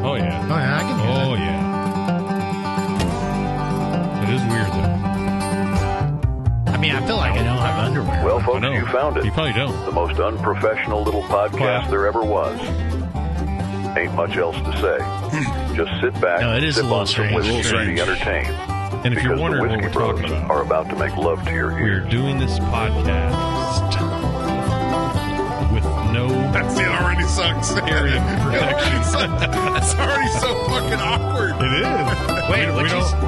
Oh, yeah. Oh, yeah, I can hear Oh, yeah. It is weird, though. I mean, I feel like I don't have underwear. Well, folks, you found it. You probably don't. The most unprofessional little podcast there ever was. Ain't much else to say. Just sit back, No, it is sip a little on some strange. whiskey, A little and be entertained. And if you're Because the wondering what Whiskey we're Bros talking about, are about to make love to your we're ears. doing this podcast with no That's it. Already sucks. area of protection. It's already so fucking awkward. It is. Wait,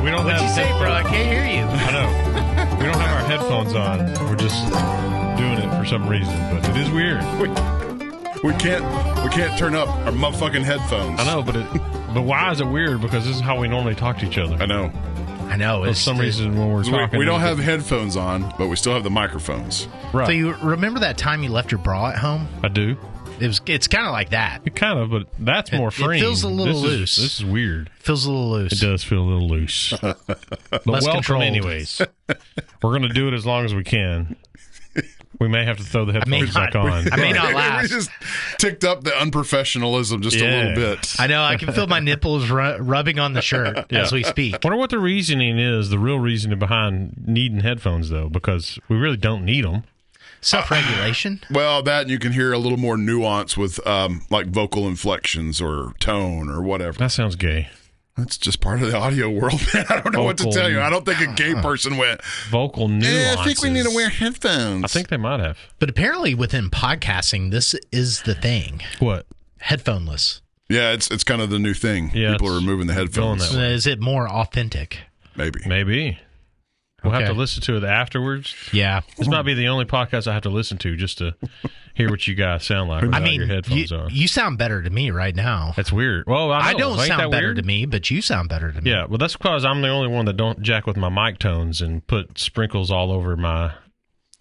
we don't what'd have you say, bro? I can't hear you. I know. We don't have our headphones on. We're just doing it for some reason, but it is weird. We can't turn up our motherfucking headphones. I know, but why is it weird? Because this is how we normally talk to each other. I know. I know. For some reason, when we're talking, We don't have headphones on, but we still have the microphones. Right. So you remember that time you left your bra at home? I do. It's kind of like that. It kind of, but that's more freeing. It feels a little loose. This is weird. Feels a little loose. It does feel a little loose. But Less welcome controlled. anyways. We're going to do it as long as we can. We may have to throw the headphones back on. I may not We last. just ticked up the unprofessionalism just a little bit. I know. I can feel my nipples rubbing on the shirt as we speak. Wonder what the reasoning is, the real reasoning behind needing headphones, though, because we really don't need them. Self-regulation? Well, that and you can hear a little more nuance with like vocal inflections or tone or whatever. That sounds gay. That's just part of the audio world, man. I don't know what to tell you. I don't think a gay person went, Vocal nuances. I think we need to wear headphones. I think they might have. But apparently within podcasting, this is the thing. What? Headphoneless. Yeah, it's kind of the new thing. Yeah, People are removing the headphones. that way. Is it more authentic? Maybe. We'll have Okay. to listen to it afterwards. Yeah. This might be the only podcast I have to listen to just to hear what you guys sound like without I mean, your headphones on. you sound better to me right now. That's weird. Well, I know. don't Ain't sound that better weird? to me, but you sound better to me. Yeah, well, that's because I'm the only one that don't jack with my mic tones and put sprinkles all over my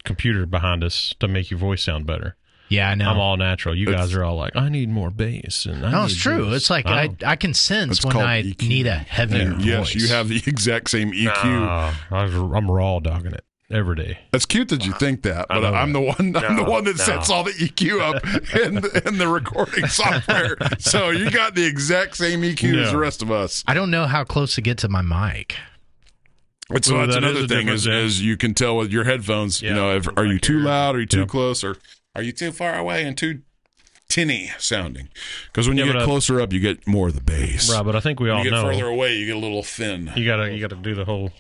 computer behind us to make your voice sound better. Yeah, I know. I'm all natural. You guys are all like, I need more bass. And No, it's true. It's like I can sense It's when called I EQ. need a heavier voice. Yes, you have the exact same EQ. I'm raw dogging it every day. It's cute that you think that, but I'm the one that sets all the EQ up in the recording software. So you got the exact same EQ as the rest of us. I don't know how close to get to my mic. So that's that another is a thing difference, is you can tell with your headphones, Yeah, you know, are you too loud, are you too Yeah. close, or are you too far away and too tinny sounding? Because when you Yeah, get but, closer up, you get more of the bass. Right, but I think we When all you get know further away, you get a little thin. you gotta do the whole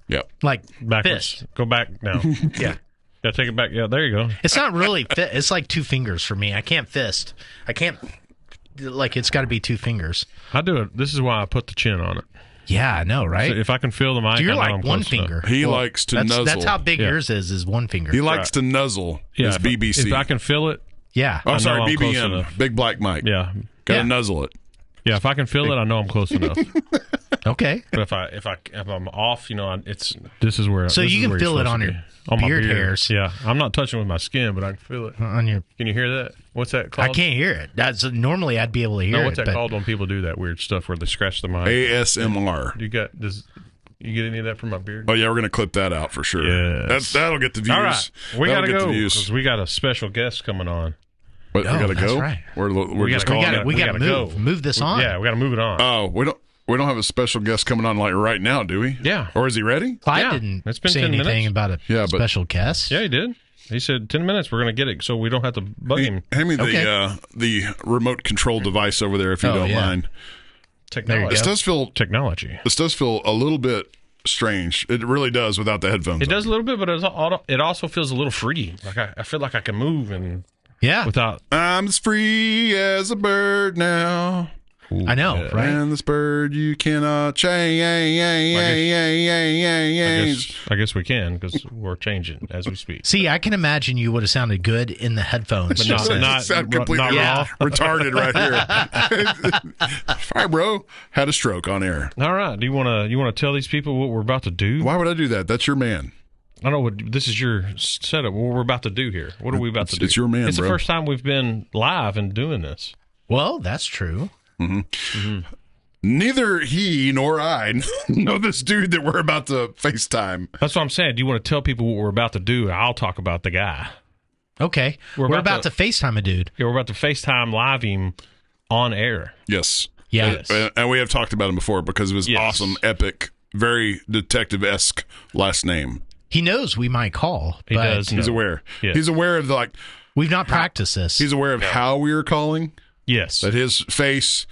Yep. Like backwards. fist. Go back now. Yeah. Yeah, take it back. Yeah, there you go. It's not really it's like two fingers for me. I can't fist. I can't like it's got to be two fingers. I do it. This is why I put the chin on it. Yeah, I know, right? So if I can feel the mic, So you're I know like I'm one close enough. finger. He likes to nuzzle. That's how big Yeah. yours is one finger. He likes to nuzzle his if BBC. If I can feel it, yeah. Oh, I know sorry, I'm close BBM, enough. Big Black Mike. yeah, Gotta Yeah. nuzzle it. yeah. If I can feel it, I know I'm close enough. Okay. But if I'm off, you know, this is where. So this you is can where feel you're it supposed on to your be. On my beard beard hairs. Yeah, I'm not touching with my skin, but I can feel it. On your Can you hear that? What's that called? I can't hear it. That's normally I'd be able to hear No, it. what's that but called when people do that weird stuff where they scratch the mic? ASMR. You get any of that from my beard? Oh yeah, we're gonna clip that out for sure. Yes. That'll get the views. All right, we That'll gotta get go the views. because we got a special guest coming on. What, Oh, we gotta that's go. right. We're just gotta- calling it. we we gotta gotta move this on. Yeah, we got to move it on. Oh, we don't have a special guest coming on like right now, do we? Yeah. Or is he ready? I Yeah, didn't it's been say 10 anything minutes. about a Yeah, but- special guest. Yeah, he did. He said 10 minutes. We're going to get it, so we don't have to bug him. Hand me Okay. the remote control device over there if you Oh, don't yeah. mind. Technology. This does feel a little bit strange. It really does without the headphones. It does a little bit, but it also feels a little free. Like I feel like I can move and Yeah. without. I'm as free as a bird now. I know, right? And this bird you cannot change. I guess we can because we're changing as we speak. See, I can imagine you would have sounded good in the headphones. But just not- as- Sound completely raw. retarded right here. FireBro had a stroke on air. All right. Do you want to tell these people what we're about to do? Why would I do that? That's your man. I know what this is your setup. What we're about to do here. What are we about to do? It's your man, It's bro. the first time we've been live and doing this. well, that's true. Neither he nor I know this dude that we're about to FaceTime. That's what I'm saying. Do you want to tell people what we're about to do? I'll talk about the guy. Okay. We're We're about about to FaceTime a dude. Yeah, we're about to FaceTime live him on air. Yes. Yeah. And we have talked about him before because of his awesome, epic, very detective-esque last name. He knows we might call. He does. He's aware. Yes. He's aware of we've not practiced this. He's aware of how we are calling. Yes. That his face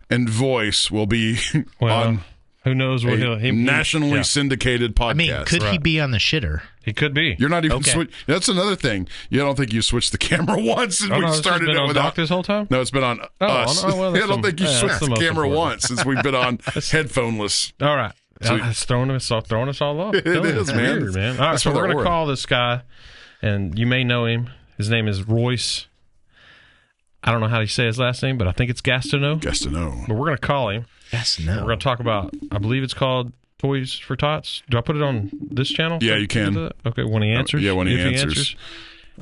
and voice will be on who knows what he nationally syndicated podcast. I mean, could he be on the shitter? He could be. You're not even that's another thing. You don't think you switched the camera once since we started it on without Doc this whole time? No, it's been on us. I don't think you switched the camera once since we've been on headphoneless. All right. So it's throwing us all off. It is, man. Weird, man. All right, so we're going to call this guy, and you may know him. His name is Royce. I don't know how to say his last name, but I think it's Gastineau. But we're going to call him. Gastineau. We're going to talk about, I believe it's called Toys for Tots. Do I put it on this channel? Yeah, you can. Okay, when he answers. When he answers.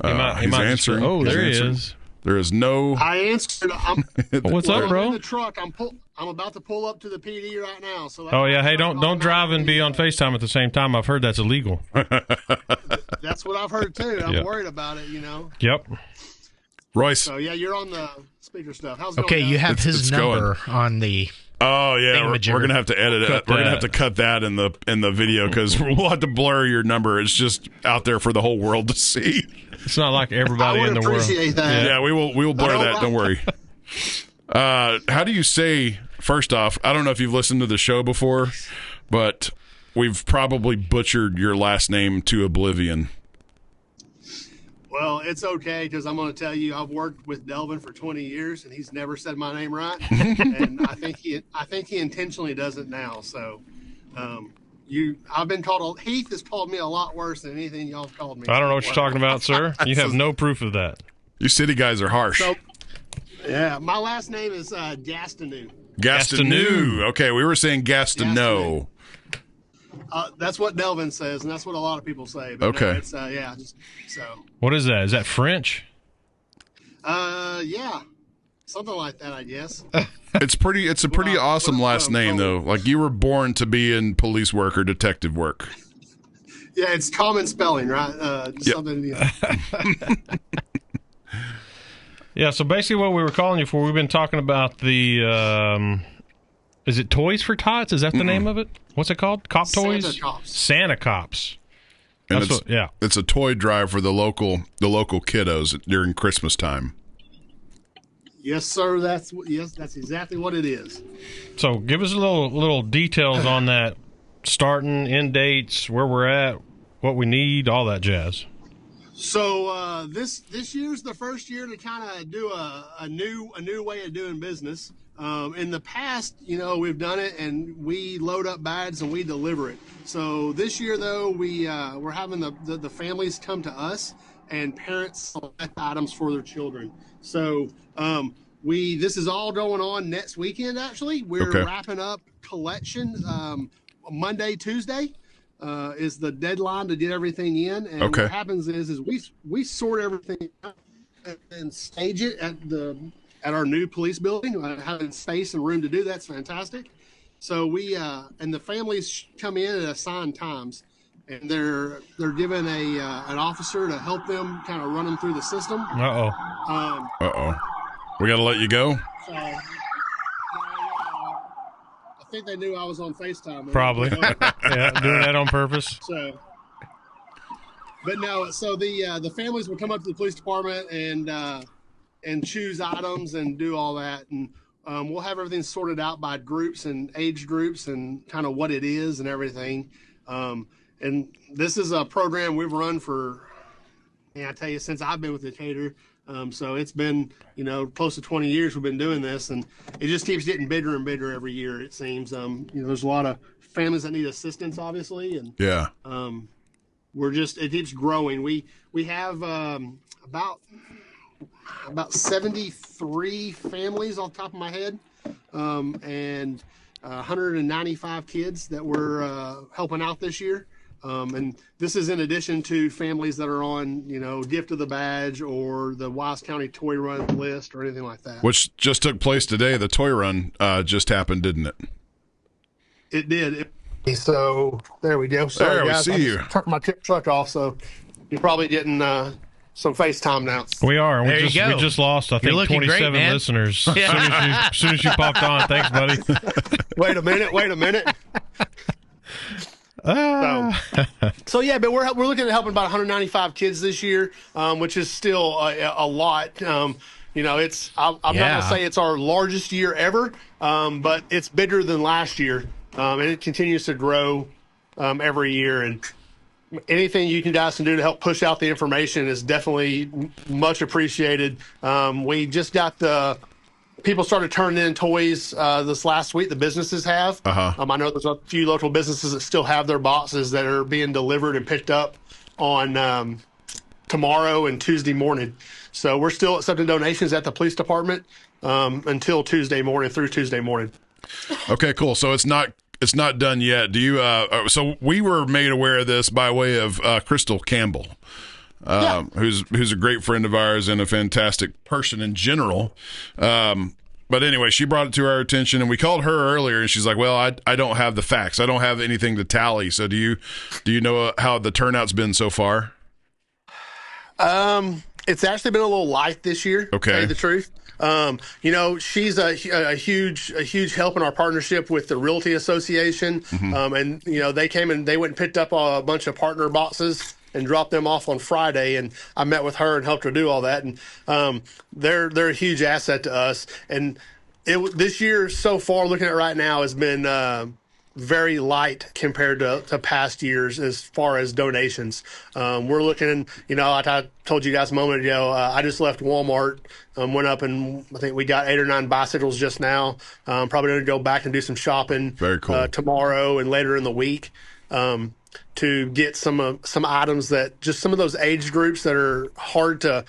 He might answering. There he is. There is no. I answered. What's up, bro? I'm in the truck. I'm about to pull up to the PD right now. So. Hey, don't drive and be on FaceTime at the same time. I've heard that's illegal. That's what I've heard too. I'm worried about it. Yep. Royce. So you're on the speaker stuff. How's it going? Okay, you have his number on the. Oh yeah, we're gonna have to edit it. We're gonna have to cut that in the video because we'll have to blur your number. It's just out there for the whole world to see. It's not like everybody in the world. I would appreciate that. Yeah, we will blur that. Don't worry. How do you say? First off, I don't know if you've listened to the show before, but we've probably butchered your last name to oblivion. Well, it's okay because I'm going to tell you I've worked with Delvin for 20 years and he's never said my name right, and I think he intentionally does it now. So, I've been called. Heath has called me a lot worse than anything y'all have called me. I don't know what you're talking about, sir. You have no proof of that. You city guys are harsh. So, yeah, my last name is Gastineau. Gastineau. Okay, we were saying Gastineau. That's what Delvin says, and that's what a lot of people say. But okay. No, it's so. What is that? Is that French? Yeah, something like that, I guess. It's a pretty awesome last name, though. Like you were born to be in police work or detective work. Yeah, it's common spelling, right? Something. Yeah. Yeah. So basically, what we were calling you for, we've been talking about the. Is it Toys for Tots? Is that the name of it? What's it called? Cop Toys? Santa Cops. And it's a toy drive for the local kiddos during Christmas time. Yes, sir. That's exactly what it is. So give us a little details on that, starting, end dates, where we're at, what we need, all that jazz. So this year's the first year to kind of do a new way of doing business. In the past, we've done it and we load up bags and we deliver it. So this year, though, we're having the families come to us and parents select items for their children. So this is all going on next weekend. Actually, we're wrapping up collection Monday, Tuesday. Is the deadline to get everything in, and what happens is we sort everything out and stage it at our new police building. Having space and room to do that's fantastic. So we and the families come in at assigned times, and they're given an officer to help them kind of run them through the system. We got to let you go. So, I think they knew I was on FaceTime. Probably. Yeah, doing that on purpose. So, but no. So the families will come up to the police department and choose items and do all that, and we'll have everything sorted out by groups and age groups and kind of what it is and everything. And this is a program we've run for, I tell you, since I've been with Decatur. So it's been, close to 20 years we've been doing this, and it just keeps getting bigger and bigger every year, it seems. There's a lot of families that need assistance, obviously, and it keeps growing. We have about 73 families off the top of my head, and 195 kids that we're helping out this year. And this is in addition to families that are on, Gift of the Badge or the Wise County Toy Run list or anything like that. Which just took place today. The Toy Run just happened, didn't it? It did. So there we go. Sorry, there, guys. we see you. Turned my truck off, so you probably didn't some FaceTime now. We are. There We you go. just lost, I You're think, looking great, 27 man. listeners as soon as you popped on. Thanks, buddy. Wait a minute. So yeah, but we're looking at helping about 195 kids this year, which is still a lot. You know, I'm not gonna say it's our largest year ever, but it's bigger than last year, and it continues to grow every year. And anything you guys can do to help push out the information is definitely much appreciated. We just got people started turning in toys this last week. The businesses have. I know there's a few local businesses that still have their boxes that are being delivered and picked up on tomorrow and Tuesday morning. So we're still accepting donations at the police department until Tuesday morning, through Tuesday morning. Okay, cool. So it's not done yet. Do you? So we were made aware of this by way of Crystal Campbell, who's a great friend of ours and a fantastic person in general. But anyway, she brought it to our attention, and we called her earlier, and she's like, "Well, I don't have the facts. I don't have anything to tally. So do you know how the turnout's been so far?" It's actually been a little light this year. Okay. To tell you the truth. You know, she's a huge help in our partnership with the Realty Association. And, you know, they came and they went and picked up a bunch of partner boxes and dropped them off on Friday. And I met with her and helped her do all that. And they're a huge asset to us. And this year so far, looking at it right now, has been very light compared to past years as far as donations. We're looking, you know, like I told you guys a moment ago, I just left Walmart, went up and I think we got 8 or 9 bicycles just now. Probably going to go back and do some shopping Very cool. Tomorrow and later in the week to get some items that just some of those age groups that are hard to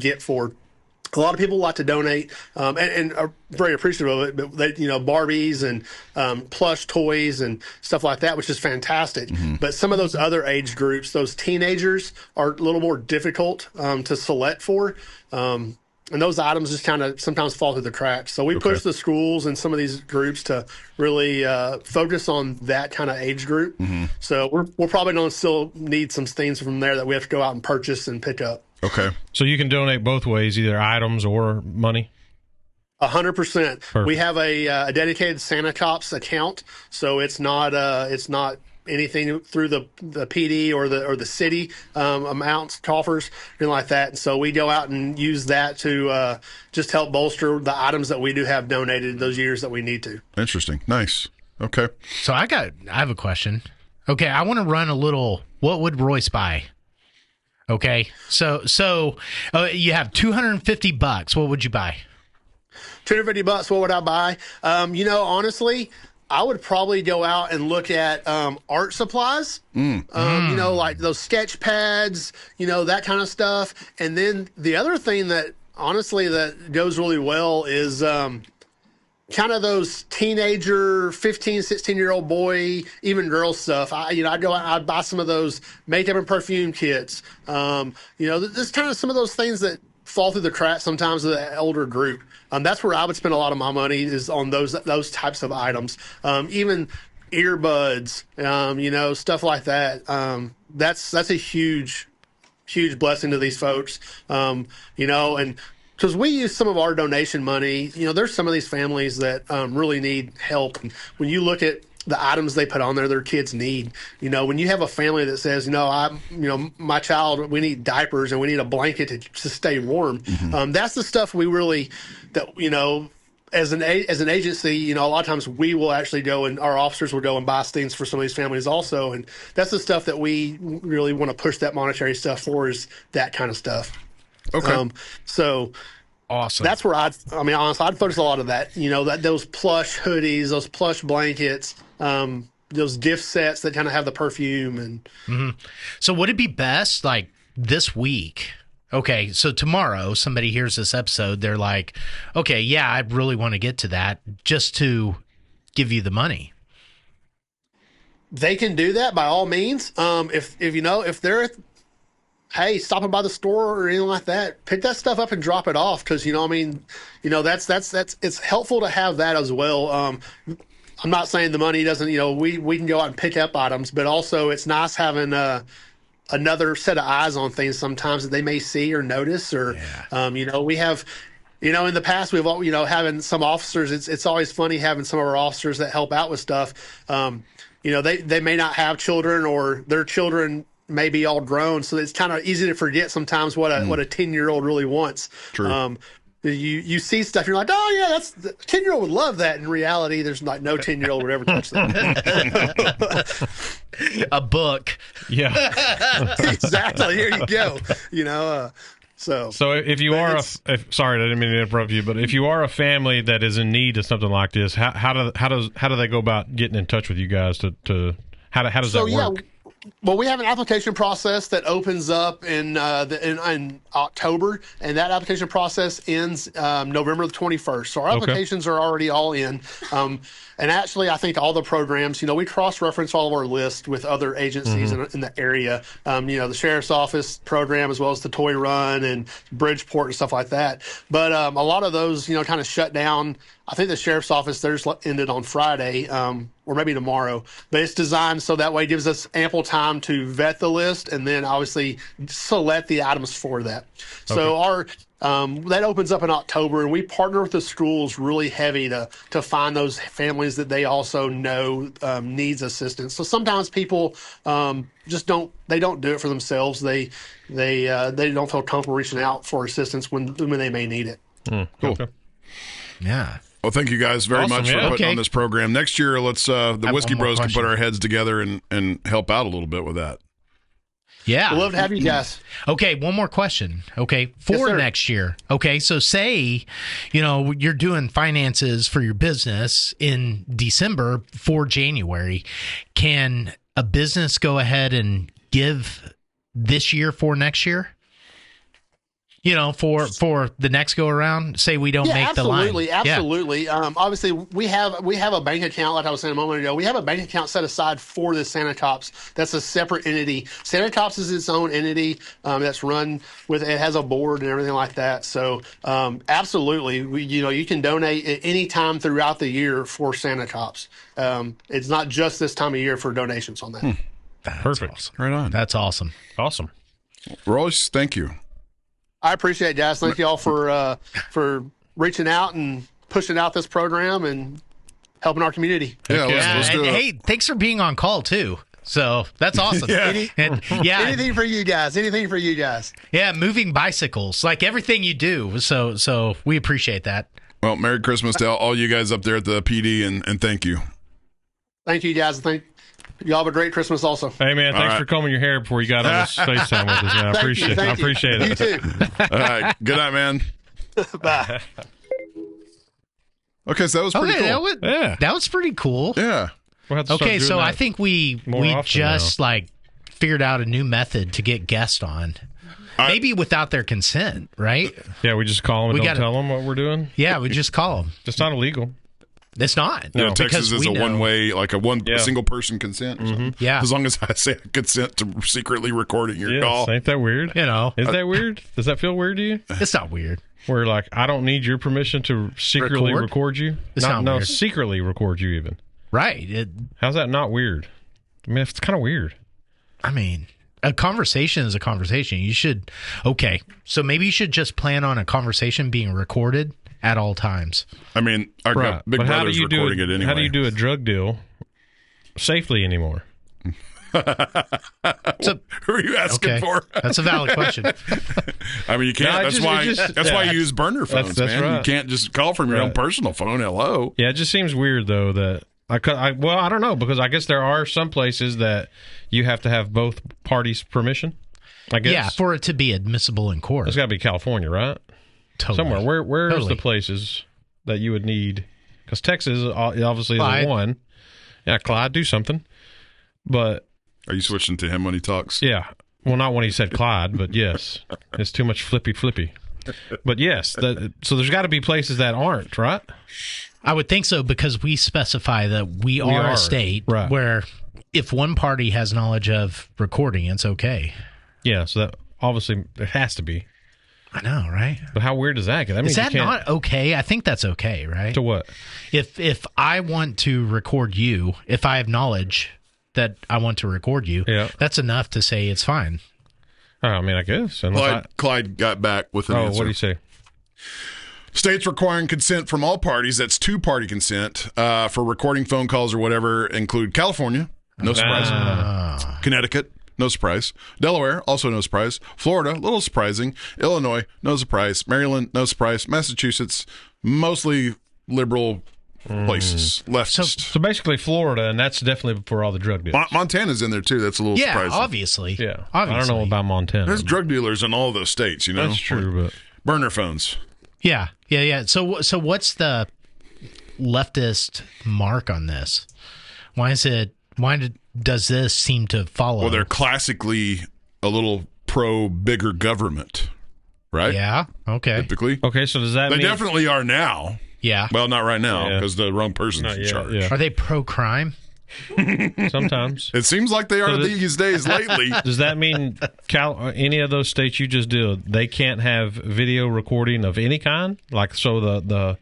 get for. A lot of people like to donate and are very appreciative of it, but they, you know, Barbies and plush toys and stuff like that, which is fantastic. But some of those other age groups, those teenagers, are a little more difficult to select for. And those items just kind of sometimes fall through the cracks. So we push the schools and some of these groups to really focus on that kind of age group. So we're probably going to still need some things from there that we have to go out and purchase and pick up. Okay. So you can donate both ways, either items or money? 100%. We have a dedicated Santa Cops account, so it's not anything through the PD or the city amounts, coffers, anything like that. And so we go out and use that to just help bolster the items that we do have donated those years that we need to. Interesting. Nice. Okay. So I have a question. Okay, I want to run a little. What would Royce buy? Okay, so you have $250. What would you buy? $250. What would I buy? You know, honestly, I would probably go out and look at art supplies. You know, like those sketch pads. You know, that kind of stuff. And then the other thing that honestly that goes really well is kind of those teenager, 15, 16-year-old boy, even girl stuff. I'd go out, I'd buy some of those makeup and perfume kits. You know, there's kind of some of those things that fall through the cracks sometimes of the older group. That's where I would spend a lot of my money, is on those types of items. Even earbuds, you know, stuff like that. That's a huge blessing to these folks. You know, and because we use some of our donation money, you know, there's some of these families that really need help. And when you look at the items they put on there, their kids need, you know, when you have a family that says, you know, my child, we need diapers and we need a blanket to stay warm. That's the stuff we really, that, you know, as an agency, you know, a lot of times we will actually go and our officers will go and buy things for some of these families also. And that's the stuff that we really want to push that monetary stuff for, is that kind of stuff. Okay. So awesome. That's where honestly, I'd focus a lot of that. You know, those plush hoodies, those plush blankets, those gift sets that kind of have the perfume and. So would it be best, like, this week? Okay, so tomorrow somebody hears this episode, they're like, okay, yeah, I really want to get to that, just to give you the money. They can do that by all means. If you know, if they're, hey, stopping by the store or anything like that, pick that stuff up and drop it off, because, you know, I mean, you know, that's it's helpful to have that as well. I'm not saying the money doesn't, you know, we can go out and pick up items, but also it's nice having another set of eyes on things sometimes that they may see or notice, or we have. In the past, we've all, having some officers, it's always funny having some of our officers that help out with stuff. They may not have children, or their children may be all grown. So it's kind of easy to forget sometimes what a 10-year-old really wants. True. You see stuff, you're like, oh yeah, that's the 10-year-old would love that. In reality, there's like no 10-year-old would ever touch that. A book. Yeah. Exactly. Here you go. So if you are sorry, I didn't mean to interrupt you, but if you are a family that is in need of something like this, how do they go about getting in touch with you guys to how does that work? Well, we have an application process that opens up in October, and that application process ends November the 21st. So our applications are already all in. And actually, I think all the programs, we cross-reference all of our list with other agencies in the area. The Sheriff's Office program, as well as the Toy Run and Bridgeport and stuff like that. But a lot of those, kind of shut down. I think the Sheriff's Office, theirs ended on Friday, or maybe tomorrow. But it's designed so that way it gives us ample time to vet the list and then obviously select the items for that. So our that opens up in October, and we partner with the schools really heavy to find those families that they also know needs assistance. So sometimes people just don't do it for themselves. They don't feel comfortable reaching out for assistance when they may need it. Cool. Okay. Yeah. Well, thank you guys very much for putting on this program. Next year, let's the Whiskey Bros can put our heads together and help out a little bit with that. Yeah. We'd love to have you guys. Okay, one more question. Okay, for next year. Okay, so say, you're doing finances for your business in December for January. Can a business go ahead and give this year for next year? For the next go around, say we don't make the line. Absolutely. Yeah. Obviously, we have a bank account, like I was saying a moment ago. We have a bank account set aside for the Santa Cops. That's a separate entity. Santa Cops is its own entity that's run with. It has a board and everything like that. So, absolutely, you can donate at any time throughout the year for Santa Cops. It's not just this time of year for donations on that. That's perfect. Awesome. Right on. That's awesome. Awesome. Royce, thank you. I appreciate it, guys. Thank you all for reaching out and pushing out this program and helping our community. Yeah, let's do it. Hey, thanks for being on call too. So that's awesome. Anything for you guys. Anything for you guys. Yeah, moving bicycles, like everything you do. So we appreciate that. Well, Merry Christmas to all you guys up there at the PD, and thank you. Thank you, guys. Y'all have a great Christmas also. Hey, man, thanks for combing your hair before you got on this FaceTime with us, man. I appreciate it. You too. All right. Good night, man. Bye. Okay, so that was pretty cool. That was pretty cool. Yeah. We'll have to start doing that I think we just figured out a new method to get guests on. Maybe without their consent, right? Yeah, we just call them and don't tell them what we're doing. Yeah, we just call them. It's not illegal. It's not. No, Texas is a one-way, like a single-person consent. Yeah. As long as I say I consent to secretly recording your call. Ain't that weird? Is that weird? Does that feel weird to you? It's not weird. Where, like, I don't need your permission to secretly record you? It's not weird. No, secretly record you even. Right. How's that not weird? I mean, it's kind of weird. I mean, a conversation is a conversation. You should... Okay, so maybe you should just plan on a conversation being recorded at all times. I mean, our big brother's recording it anyway. How do you do a drug deal safely anymore? Who are you asking for? That's a valid question. I mean, you can't. That's why you use burner phones, that's man. Right. You can't just call from your own personal phone. Hello. Yeah, it just seems weird though that I don't know, because I guess there are some places that you have to have both parties' permission. I guess. Yeah, for it to be admissible in court. It's got to be California, right? Totally. Somewhere. Where's the places that you would need? Because Texas obviously is the one. Yeah, Clyde, do something. But are you switching to him when he talks? Yeah. Well, not when he said Clyde, but yes. It's too much flippy. But yes, so there's got to be places that aren't, right? I would think so, because we specify that we are a state where if one party has knowledge of recording, it's okay. Yeah, so that obviously it has to be. I know, right? But how weird is that? That means is that not okay? I think that's okay, right? To what? If I want to record you, if I have knowledge that I want to record you, that's enough to say it's fine. I mean, I guess. Clyde got back with an answer. What do you say? States requiring consent from all parties, that's two-party consent, for recording phone calls or whatever, include California, no surprise. Connecticut, no surprise. Delaware, also no surprise. Florida, little surprising. Illinois, no surprise. Maryland, no surprise. Massachusetts, mostly liberal places, leftist. So basically Florida, and that's definitely for all the drug dealers. Montana's in there, too. That's a little surprising. Obviously. Yeah, obviously. I don't know about Montana. There's drug dealers in all those states, you know? That's true, but... Burner phones. Yeah. So what's the leftist mark on this? Why does this seem to follow? Well, they're classically a little pro-bigger government, right? Yeah, okay. Typically. Okay, so does that mean... They definitely are now. Yeah. Well, not right now, because the wrong person's in charge. Yeah. Are they pro-crime? Sometimes. It seems like they are these days lately. Does that mean any of those states you just did, they can't have video recording of any kind? Like, so the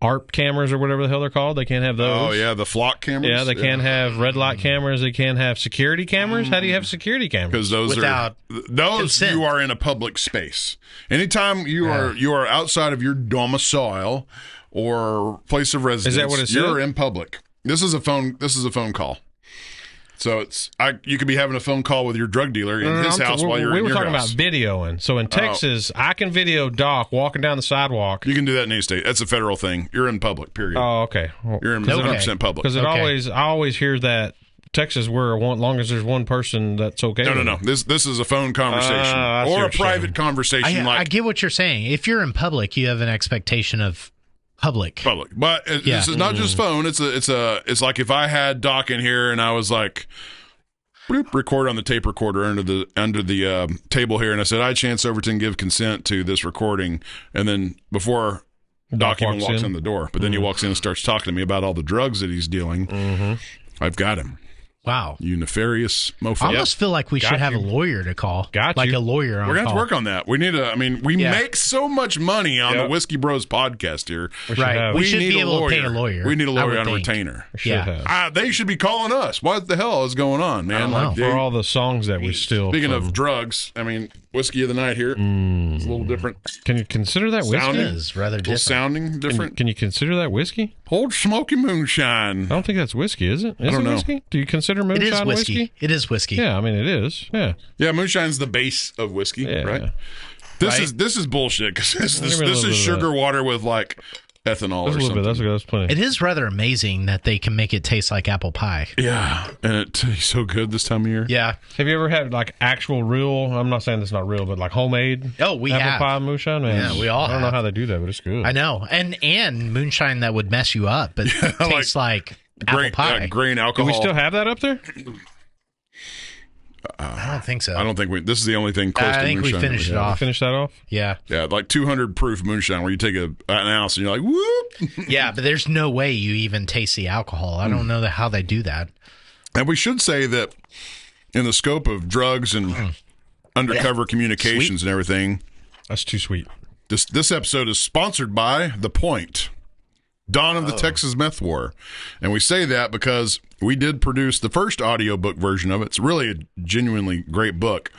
ARP cameras or whatever the hell they're called, they can't have those? Oh, yeah, the flock cameras? Yeah, they can't have red light cameras. They can't have security cameras. How do you have security cameras? Because those Without consent. You are in a public space. Anytime you are outside of your domicile or place of residence, is that what it said? You're in public. This is a phone call. So you could be having a phone call with your drug dealer in his house while you're in your house. We were talking about videoing. So in Texas, I can video Doc walking down the sidewalk. You can do that in any state. That's a federal thing. You're in public, period. Oh, okay. You're in 100% public. Because I always hear that Texas, where long as there's one person, that's okay. No. This is a phone conversation or a private conversation. I get what you're saying. If you're in public, you have an expectation of public, but this is not just phone. It's like if I had Doc in here and I was like, bloop, record on the tape recorder under the table here, and I said, I, Chance Overton, give consent to this recording, and then before Doc even walks in the door, but then he walks in and starts talking to me about all the drugs that he's dealing. I've got him. Wow. You nefarious mofo. I almost feel like we should have a lawyer to call. Like a lawyer on call. We're going to have to work on that. We need we make so much money on the Whiskey Bros podcast here. Right. We should be able to pay a lawyer. We need a lawyer on a retainer. They should be calling us. What the hell is going on, man? For all the songs that we steal. Speaking of drugs, Whiskey of the Night here. It's a little different. Can you consider that whiskey? It is rather different. Sounding different. Can you consider that whiskey? Old Smoky Moonshine. I don't think that's whiskey, is it? I don't know. Whiskey? Do you consider moonshine it is whiskey? It is whiskey. Yeah, it is. Yeah. Yeah, moonshine's the base of whiskey, right? This is bullshit because this is sugar water with like ethanol or something. That's plenty. It is rather amazing that they can make it taste like apple pie. Yeah, and it tastes so good this time of year. Yeah. Have you ever had like actual real? I'm not saying it's not real, but like homemade. Oh, we apple have pie moonshine. Man, yeah, we all. I don't know how they do that, but it's good. I know, and moonshine that would mess you up, but tastes like apple pie. Grain alcohol. Do we still have that up there? I don't think so. I don't think this is the only thing close to moonshine. I think we finished it off. Finish that off? Yeah. Yeah, like 200 proof moonshine where you take an ounce and you're like, whoop. Yeah, but there's no way you even taste the alcohol. I don't know how they do that. And we should say that in the scope of drugs and undercover communications and everything. That's too sweet. This episode is sponsored by The Point. Dawn of the Texas Meth War. And we say that because we did produce the first audiobook version of it. It's really a genuinely great book.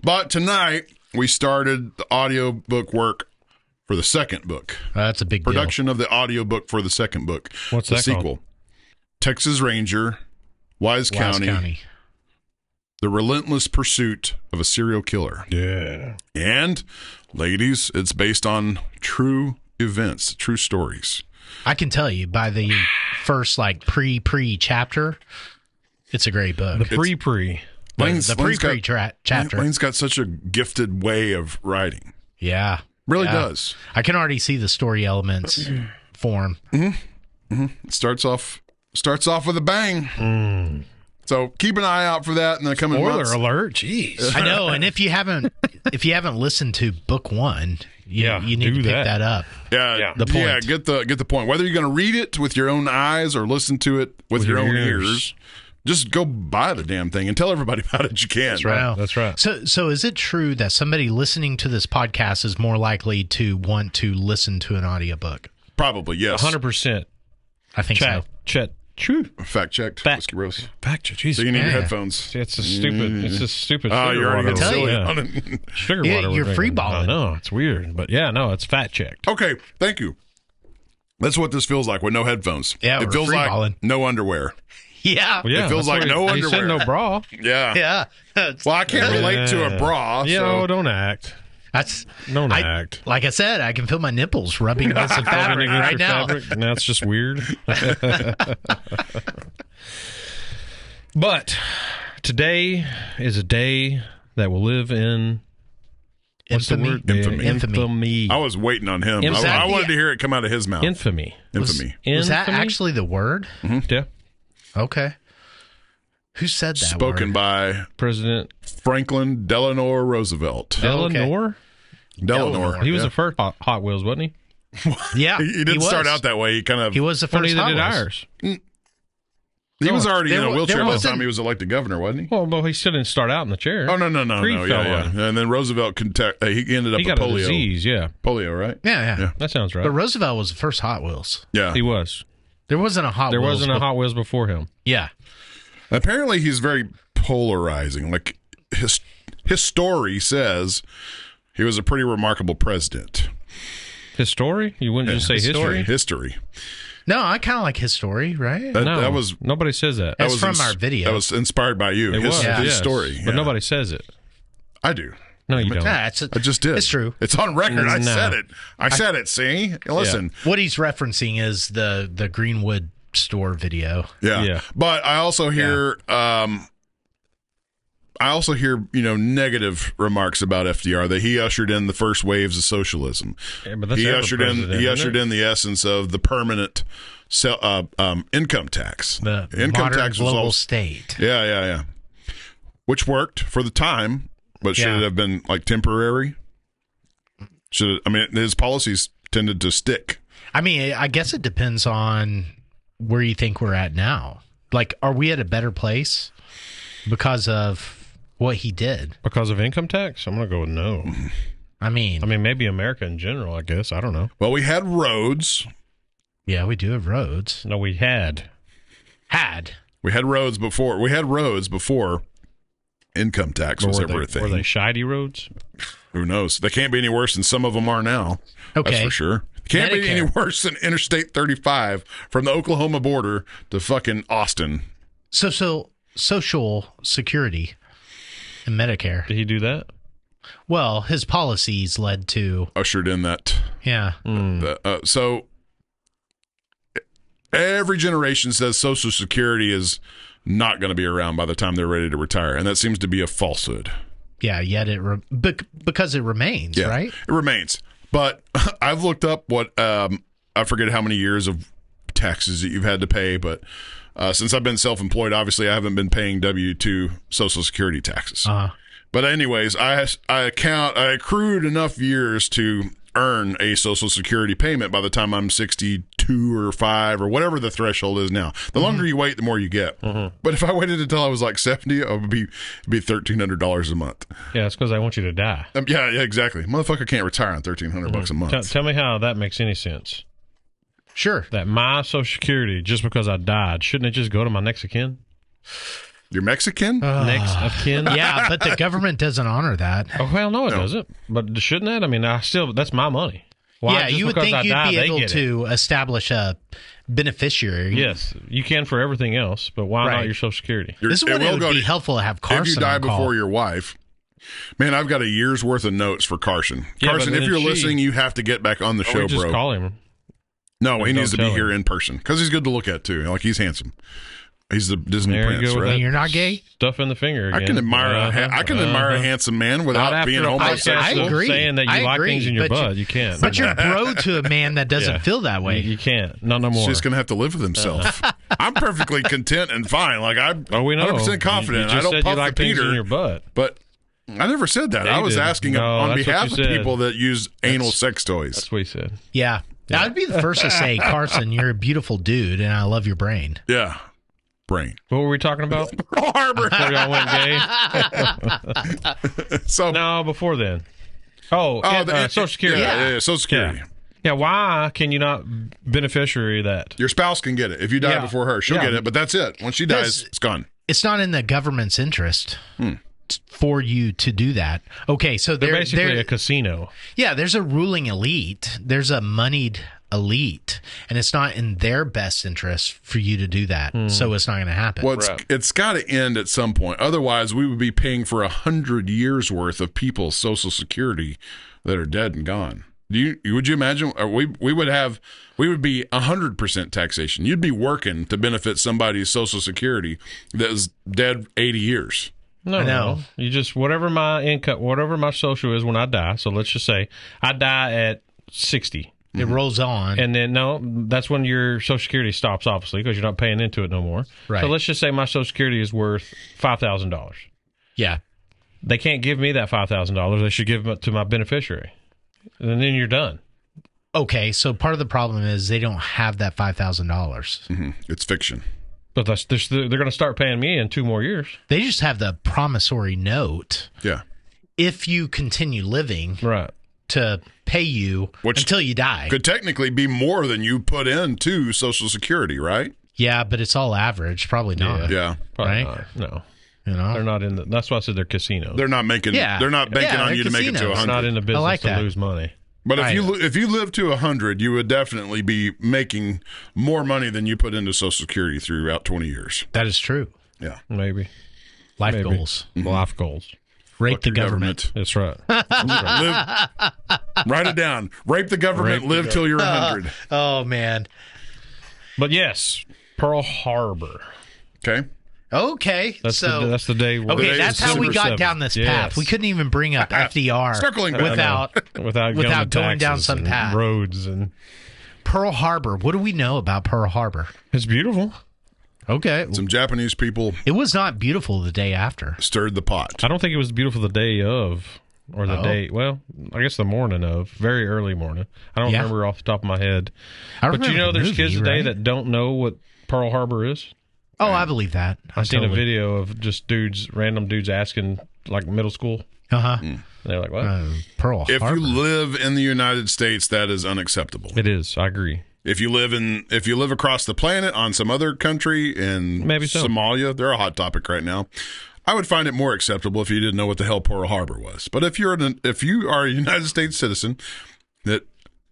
But tonight, we started the audiobook work for the second book. That's a big Production of the audiobook for the second book. What's the that sequel? called? Texas Ranger, Wise County. The Relentless Pursuit of a Serial Killer. Yeah. And, ladies, it's based on true events, true stories. I can tell you by the first pre chapter, it's a great book. The pre chapter. Lane's got such a gifted way of writing. Yeah, really does. I can already see the story elements form. It starts off with a bang. So keep an eye out for that in the coming months. Spoiler alert! Jeez, I know. And if you haven't listened to book one, you need to pick that up. Yeah, the point. Yeah, get the point. Whether you're going to read it with your own eyes or listen to it with your own ears, just go buy the damn thing and tell everybody about it. You can. That's right. Wow. That's right. So is it true that somebody listening to this podcast is more likely to want to listen to an audiobook? Probably, yes. 100%. I think so. Chet, True. Fact checked. Fact. Whiskey Rose. Fact check. Jesus. So you need your Yeah. headphones. See, it's a stupid. It's a stupid. Oh, sugar you're already water. getting silly Yeah. on it. Sugar Yeah, water. we're you're drinking. freeballing. I know, it's weird, but yeah, no, it's fact checked. Okay, thank you. That's what this feels like with no headphones. Yeah, it we're feels like freeballing. no underwear. Yeah. Well, yeah, It feels that's like what no he said underwear. no bra. Yeah. Yeah. Well, I can't relate to a bra. You so. know, don't act. Don't act. Like I said, I can feel my nipples rubbing against the fabric Against right your now. fabric, and that's just weird. But today is a day that will live in what's Infamy. the word? Infamy. Infamy. I was waiting on him. Is that I wanted to hear it come out of his mouth. Infamy. Infamy. Was that Infamy? actually the word? Yeah. Okay. Who said that Spoken word? by President Franklin Delano Roosevelt. Eleanor. Delano. He was yeah. the first Hot Wheels, wasn't he? Yeah. He didn't was. start out that way. He kind of. He was the Well, first neither did Hot Wheels. ours. He was already in there a wa- wheelchair there by the wasn't- time he was elected governor, wasn't he? Well, he still didn't start out in the chair. Oh no. Creed fell Yeah. on him. And then Roosevelt he ended up He with got a polio. disease, yeah. Polio, right? Yeah, yeah. That sounds right. But Roosevelt was the first Hot Wheels. Yeah. He was. There wasn't a Hot There Wheels. wasn't a Hot Wheels before him. Yeah. Apparently, he's very polarizing. Like his story says, he was a pretty remarkable president. His story? You wouldn't just say his history? History. No, I kind of like his story, right? That was nobody says that. That's was from our video. That was inspired by you. It was his yes, story, but yeah. nobody says it. I do. No, you don't. Nah, I just did. It's true. It's on record. I No. said it. I said it. See, listen. What he's referencing is the Greenwood store video. Yeah. Yeah. But I also hear negative remarks about FDR, that he ushered in the first waves of socialism. Yeah, but that's He every ushered president, isn't it? in the essence of the permanent income tax. The income modern tax was global also, state. yeah. Which worked for the time, but should Yeah. it have been like temporary? His policies tended to stick. I mean, I guess it depends on where you think we're at now. Like, are we at a better place because of what he did? Because of income tax? I'm going to go with no. I mean, Maybe America in general, I guess. I don't know. Well, we had roads. yeah, we do have roads. No, we had. We had roads before. Income tax was ever a thing. Were they shiny roads? Who knows? They can't be any worse than some of them are now. Okay. That's for sure. Can't be any Medicare. worse than Interstate 35 from the Oklahoma border to fucking Austin. So Social Security and Medicare. Did he do that? Well, his policies led to Ushered in that. yeah. So every generation says Social Security is not going to be around by the time they're ready to retire, and that seems to be a falsehood. Yeah, yet because it remains, Yeah, right? it remains. But I've looked up what I forget how many years of taxes that you've had to pay, but since I've been self-employed, obviously I haven't been paying W-2 Social Security taxes. But anyways, I accrued enough years to earn a Social Security payment by the time I'm 62 or 5 or whatever the threshold is now. The longer you wait, the more you get. But if I waited until I was like 70, it would be $1,300 a month. Yeah, it's because I want you to die. Yeah, exactly. Motherfucker can't retire on $1,300 a month. Tell me how that makes any sense. Sure. That my Social Security, just because I died, shouldn't it just go to my next of kin? You're Mexican? Next of kin? Yeah, but the government doesn't honor that. Oh, well, no, it doesn't. But shouldn't it? I mean, that's my money. Why, Yeah, just you would because think I you'd die, be they able get it? to establish a beneficiary. Yes, you can for everything else, but why Right. not your Social Security? This is when it would be helpful to have Carson If you die on call. before your wife, man, I've got a year's worth of notes for Carson. Yeah, Carson, but if then you're she- listening, you have to get back on the Or show, we just bro. call him. No, he Don't needs to be tell here him. in person because he's good to look at too. Like, he's handsome. He's the Disney There you prince, go with right? And you're not gay? Stuff in the finger again. I can admire a handsome man Not without after being a homosexual. I agree. saying that you I like agree, things in your but butt. You can't. But you're bro to a man that doesn't Yeah. feel that way. You can't. Not no more. He's just gonna have to live with himself. I'm perfectly content and fine. Like, I'm Oh, we know. 100% confident. You just I don't said puff you like the things in Peter, your butt. but I never said that. Yeah, I you was did. asking No, on that's what behalf you of said. people that use anal sex toys. That's what he said. Yeah. I'd be the first to say, Carson, you're a beautiful dude, and I love your brain. Yeah, brain. What were we talking about? Pearl Harbor. Before y'all went gay? So No, before then. Social Security. Yeah, Social Security. Yeah, why can you not beneficiary that? Your spouse can get it. If you die before her, she'll get it, but that's it. Once she dies, it's gone. It's not in the government's interest for you to do that. Okay, so they're basically a casino. Yeah, there's a ruling elite. There's a moneyed elite, and it's not in their best interest for you to do that. So it's not going to happen. Well, it's got to end at some point. Otherwise, we would be paying for 100 years worth of people's Social Security that are dead and gone. Would you imagine? We would be 100% taxation. You'd be working to benefit somebody's Social Security that is dead 80 years. No. You just whatever my income, whatever my social is when I die. So let's just say I die at 60. It rolls on. And then, that's when your Social Security stops, obviously, because you're not paying into it no more. Right. So let's just say my Social Security is worth $5,000. Yeah. They can't give me that $5,000. They should give it to my beneficiary. And then you're done. Okay, so part of the problem is they don't have that $5,000. It's fiction. But they're going to start paying me in 2 more years. They just have the promissory note. Yeah. If you continue living. Right. To pay you until you die. Could technically be more than you put into Social Security, right? Yeah, but it's all average. Probably not. Yeah. Probably right? not. No. You know? They're not in the. That's why I said they're casinos. They're not making. Yeah. They're not banking on you to make it to 100. They're not in the business to that. lose money. But if you live to 100, you would definitely be making more money than you put into Social Security throughout 20 years. That is true. Yeah. Maybe. Life goals. Life goals. Rape the government. That's right. Write it down. Rape the government. Live till you're 100. Oh, man. But yes, Pearl Harbor. Okay. Okay. That's the day. Okay, that's how we got 7th. down this path. We couldn't even bring up FDR Circling back. without going down some path. Roads and Pearl Harbor. What do we know about Pearl Harbor? It's beautiful. Okay. Some Japanese people. It was not beautiful the day after. Stirred the pot. I don't think it was beautiful the day of, or the day. Well, I guess the morning of, very early morning. I don't remember off the top of my head. But you know, there's kids today that don't know what Pearl Harbor is. Oh, I believe that. I've seen a video of just random dudes asking, like middle school. And they're like, what? Pearl Harbor. If you live in the United States, that is unacceptable. It is. I agree. If you live across the planet on some other country in maybe Somalia, they're a hot topic right now. I would find it more acceptable if you didn't know what the hell Pearl Harbor was. But if you are a United States citizen that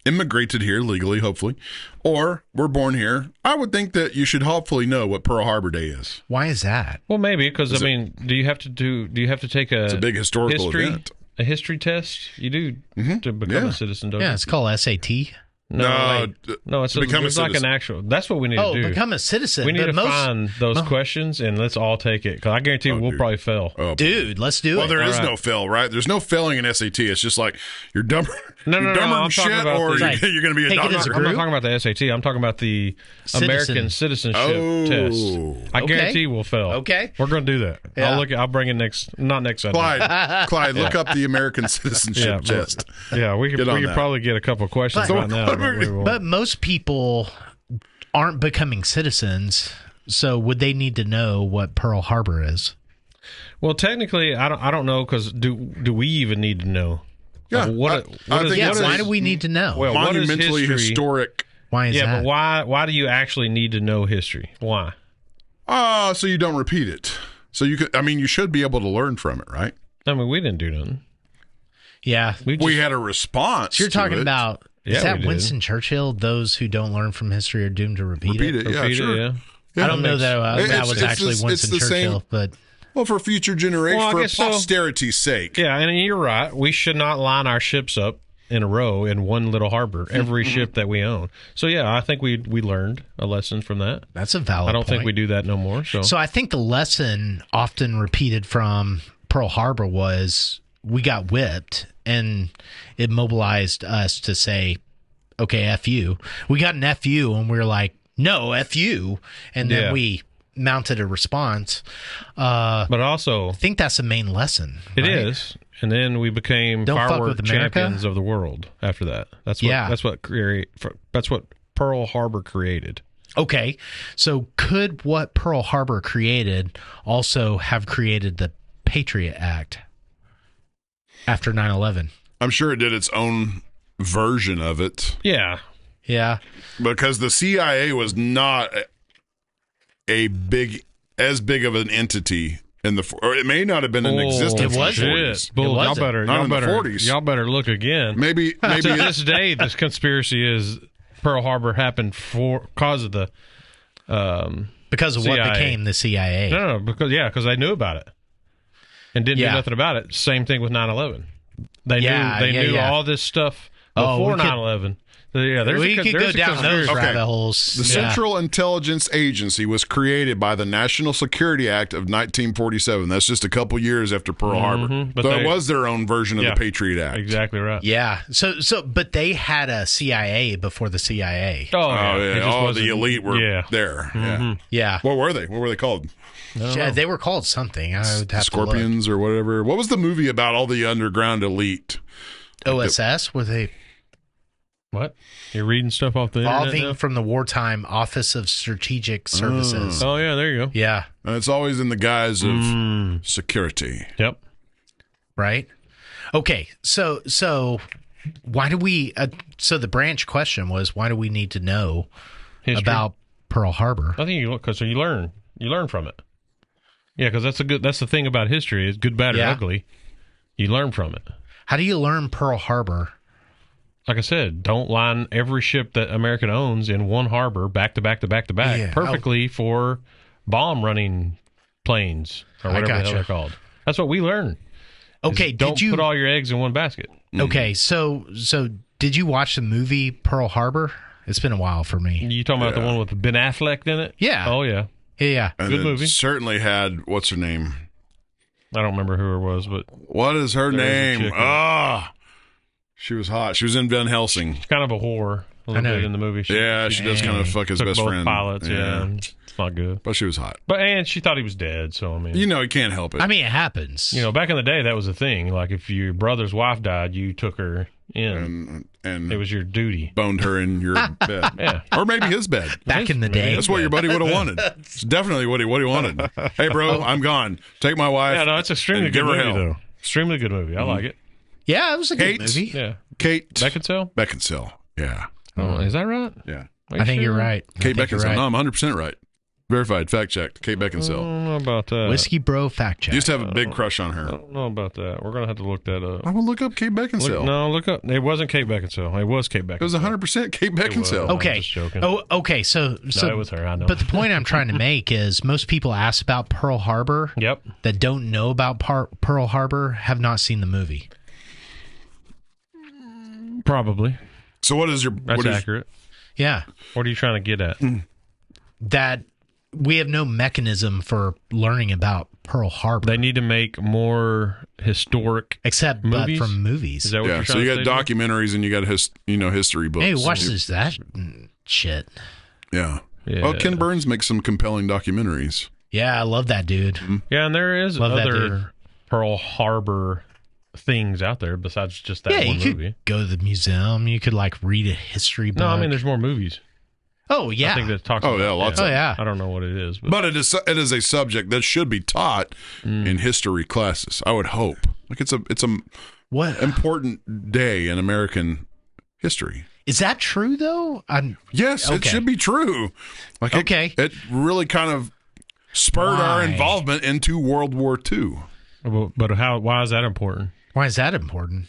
immigrated here legally, hopefully, or were born here, I would think that you should hopefully know what Pearl Harbor Day is. Why is that? Well, maybe because do you have to take it's a big historical event. A history test? You do to become a citizen, don't you? Yeah, it's called SAT. No, it's like an actual. That's what we need to do. Become a citizen. We need to find those questions and let's all take it because I guarantee we'll probably fail. Oh, dude, let's do it. Well, there is no fail, right? There's no failing in SAT. It's just like you're dumber. No, you're dumber I'm shit, or you're going to be a doctor. I'm not talking about the SAT. I'm talking about the American citizenship test. I guarantee we'll fail. Okay, we're going to do that. Yeah. I'll bring it not next Sunday. Clyde, look up the American citizenship test. Yeah, we could probably get a couple questions right now. But most people aren't becoming citizens, so would they need to know what Pearl Harbor is? Well, technically, I don't know because do we even need to know? Yeah, why do we need to know? Well, monumentally historic. Why is that? Yeah, but why do you actually need to know history? Why? So you don't repeat it. So you should be able to learn from it, right? I mean, we didn't do nothing. Yeah, we had a response. So you're talking about. Yeah, is that Winston Churchill? Those who don't learn from history are doomed to repeat it. Yeah, sure. Yeah. I don't know that was actually Winston Churchill, but for future generations, for posterity's sake. Yeah, and you're right. We should not line our ships up in a row in one little harbor. Every ship that we own. So yeah, I think we learned a lesson from that. That's a valid. I don't think we do that no more. So I think the lesson often repeated from Pearl Harbor was we got whipped. And it mobilized us to say, okay, F you. We got an F you, and we were like, no, F you. And then we mounted a response. But also, I think that's the main lesson. It is. And then we became firework champions of the world after that. That's what Pearl Harbor created. Okay. So could what Pearl Harbor created also have created the Patriot Act? After 9/11, I'm sure it did its own version of it. Yeah. Yeah. Because the CIA was not as big of an entity or it may not have been in existence. It wasn't. Shit. Bull, It wasn't. y'all better, the 40s. Y'all better look again. Maybe To this day, this conspiracy is Pearl Harbor happened because of the Because of CIA. what became the CIA. No, because they knew about it and didn't do nothing about it. Same thing with 9/11. They knew all this stuff before 9/11. Yeah, we could go down those rabbit holes. The Central Intelligence Agency was created by the National Security Act of 1947. That's just a couple years after Pearl Harbor. But so it was their own version of the Patriot Act. Exactly right. Yeah. But they had a CIA before the CIA. Oh yeah. All the elite were there. Yeah. What were they? What were they called? Yeah, they were called something. I would have Scorpions or whatever. What was the movie about all the underground elite? OSS? Were they... What? You're reading stuff off the internet Evolving now? from the Wartime Office of Strategic Services. Oh, yeah, there you go. Yeah. And it's always in the guise of security. Yep. Right? Okay, so why do we... so the branch question was, why do we need to know about Pearl Harbor? I think you look because you learn from it. Yeah, because that's the thing about history. It's good, bad, or ugly. You learn from it. How do you learn Pearl Harbor? Like I said, don't line every ship that America owns in one harbor back to back to back to back perfectly for bomb running planes or whatever the hell they're called. That's what we learn. Okay, don't put all your eggs in one basket. Okay, so did you watch the movie Pearl Harbor? It's been a while for me. You talking about the one with Ben Affleck in it? Yeah. Oh yeah. Yeah. And good movie. Certainly had, what's her name? I don't remember who it was, but what is her name? She was hot. She was in Van Helsing. She's kind of a whore a little bit in the movie. She does kind of fuck his took best both friend. Pilots, it's not good. But she was hot. And she thought he was dead, so I mean, you can't help it. I mean, it happens. Back in the day, that was a thing. Like if your brother's wife died, you took her in, and it was your duty. Boned her in your bed, yeah, or maybe his bed. Back in the day, that's what your buddy would have wanted. It's definitely what he wanted. Hey, bro, I'm gone. Take my wife. Yeah, no, it's extremely good movie though. Extremely good movie. I like it. Yeah, it was a good movie. Yeah, Kate Beckinsale. Yeah. Oh, is that right? Yeah. I think you're right. Kate Beckinsale. Right. No, I'm 100% right. Verified, fact checked. Kate Beckinsale. I don't know about that. Whiskey Bro fact check. Used to have a big crush on her. I don't know about that. We're gonna have to look that up. I will look up Kate Beckinsale. Look up. It wasn't Kate Beckinsale. It was Kate Beckinsale. It was 100% Kate Beckinsale. Okay. I'm just joking. Oh, okay. So it was her. I know. But the point I'm trying to make is most people ask about Pearl Harbor. Yep. That don't know about Pearl Harbor have not seen the movie. Probably. So what is your... That's accurate. Yeah. What are you trying to get at? That we have no mechanism for learning about Pearl Harbor. They need to make more historic except movies? But from movies. Is that what you're so trying you to got say? documentaries and you got history books. Hey, watch that shit. Yeah. Well, Ken Burns makes some compelling documentaries. Yeah, I love that dude. Yeah, and there is other Pearl Harbor things out there besides just that one you movie. Could go to the museum. You could read a history book. No, I mean there's more movies. Oh yeah, I think that talks. Oh about yeah, lots. Oh yeah. I don't know what it is, but it is a subject that should be taught in history classes. I would hope. It's a what important day in American history. Is that true though? Yes, it should be true. It really kind of spurred our involvement into World War II. But why is that important? Why is that important?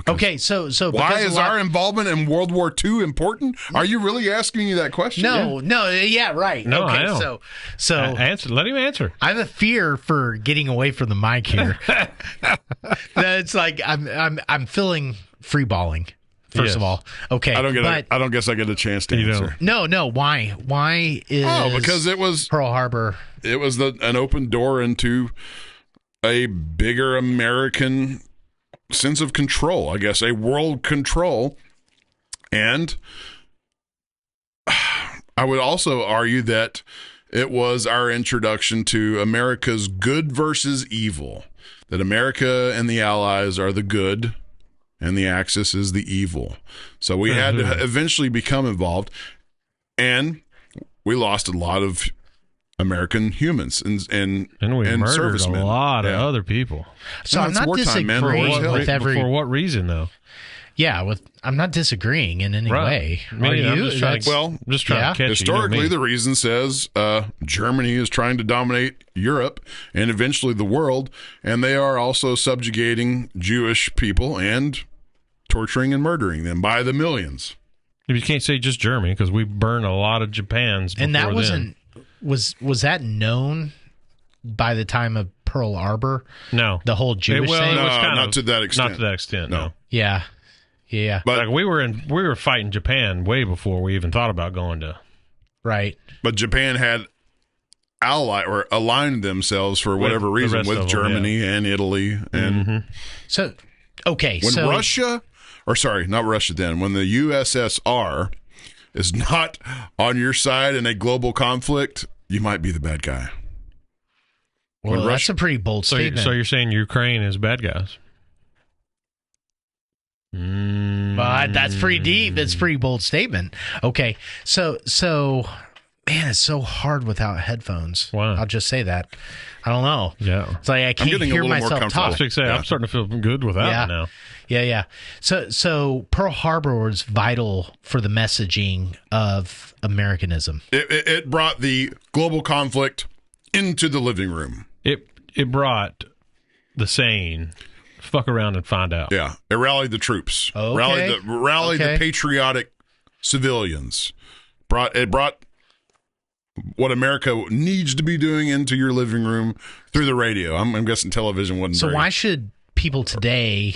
Okay, so why is our involvement in World War II important? Are you really asking me that question? No, right. No, okay, I don't. So answer. Let him answer. I have a fear for getting away from the mic here. It's like I'm feeling free balling. First of all, okay. I don't guess I get a chance to answer. No. Why is? Because it was Pearl Harbor. It was an open door into a bigger American sense of control, I guess, a world control. And I would also argue that it was our introduction to America's good versus evil, that America and the Allies are the good and the Axis is the evil. So we had to eventually become involved, and we lost a lot of American humans and we murdered servicemen. A lot of other people. So I'm not disagreeing with For what reason, though? Yeah, I'm not disagreeing in any way. Are you? I'm just trying to catch historically, you. The reason says Germany is trying to dominate Europe and eventually the world, and they are also subjugating Jewish people and torturing and murdering them by the millions. You can't say just Germany because we burned a lot of Japan's. And that wasn't was that known by the time of Pearl Harbor? No, the whole Jewish thing. Not to that extent. Not to that extent. No. Yeah. But like we were fighting Japan way before we even thought about going to. Right. But Japan had aligned themselves for whatever reason with Germany and Italy and So okay, when Russia, or sorry, not Russia then, when the USSR is not on your side in a global conflict, you might be the bad guy. Well, that's a pretty bold statement. So you're saying Ukraine is bad guys? But that's pretty deep. That's a pretty bold statement. Okay, so man, it's so hard without headphones. Wow. I'll just say that. I don't know. Yeah, it's like I can't hear myself talk. I'm starting to feel good without it now. Yeah. So Pearl Harbor was vital for the messaging of Americanism. It brought the global conflict into the living room. It brought the saying, fuck around and find out. Yeah. It rallied the troops. Okay. Rallied the patriotic civilians. It brought what America needs to be doing into your living room through the radio. I'm guessing television wasn't So great. why should people today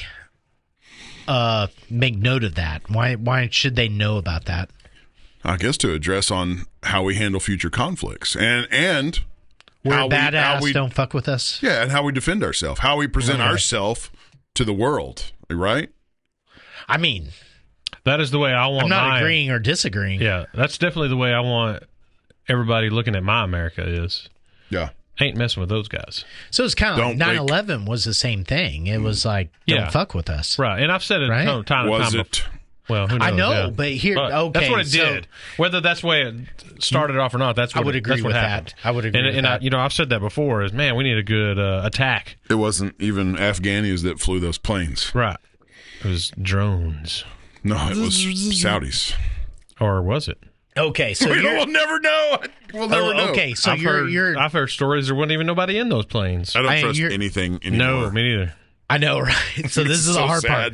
make note of that? Why should they know about that? I guess to address on how we handle future conflicts and We're badass, don't fuck with us. Yeah, and how we defend ourselves, how we present ourselves to the world, right? I mean, that is the way I want. I'm not agreeing or disagreeing. Yeah, that's definitely the way I want everybody looking at my America is. Yeah. Ain't messing with those guys. So it's kind of like 9/11 was the same thing. It was like, don't fuck with us. Right, and I've said it time and time. Was it? Well, who knows? I know, but here, okay. That's what it did. Whether that's the way it started off or not, that's what I would agree with that. I would agree with that. And I've said that before, is, man, we need a good attack. It wasn't even Afghanis that flew those planes. Right. It was drones. No, it was Saudis. Or was it? Okay, so we'll never know. We'll never know. Okay, so I've heard stories there wasn't even nobody in those planes. I don't trust anything anymore. No, me neither. I know, right? So this is the hard part.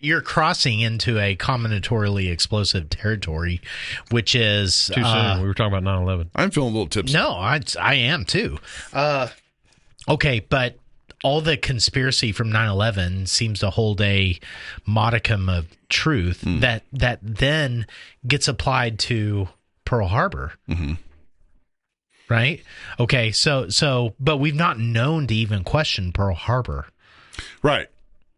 You're crossing into a combinatorially explosive territory, which is too soon. We were talking about 9/11. I'm feeling a little tipsy. No, I am too. Okay, but all the conspiracy from 9/11 seems to hold a modicum of truth that then gets applied to Pearl Harbor. Mm-hmm. Right? Okay, so but we've not known to even question Pearl Harbor. Right.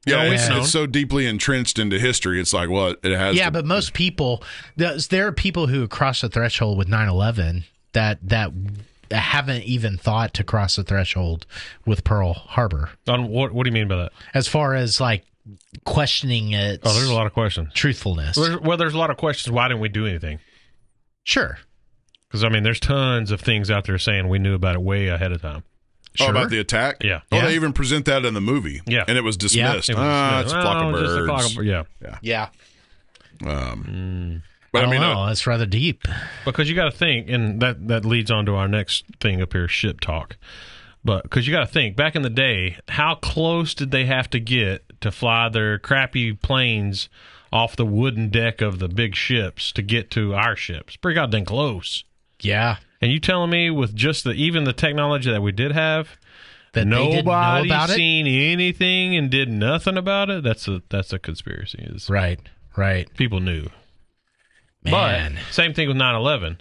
Yeah, it's so deeply entrenched into history. It's like, well, it has. Yeah, but most people, there are people who cross the threshold with 9/11 that haven't even thought to cross the threshold with Pearl Harbor. On what do you mean by that? As far as like questioning it. Oh, there's a lot of questions. Truthfulness. There's a lot of questions. Why didn't we do anything? Sure. Because, I mean, there's tons of things out there saying we knew about it way ahead of time. Sure. Oh, about the attack? Yeah. Oh, they even present that in the movie. Yeah. And it was dismissed. Yeah. It's a flock of birds. Just a flock of, Yeah. But I mean, that's rather deep. Because you got to think, and that leads on to our next thing up here, ship talk. But because you got to think, back in the day, how close did they have to get to fly their crappy planes off the wooden deck of the big ships to get to our ships? Pretty goddamn close. Yeah. And you telling me with just even the technology that we did have, that nobody seen anything and did nothing about it? That's a conspiracy. Right. People knew. Man. But same thing with 9/11.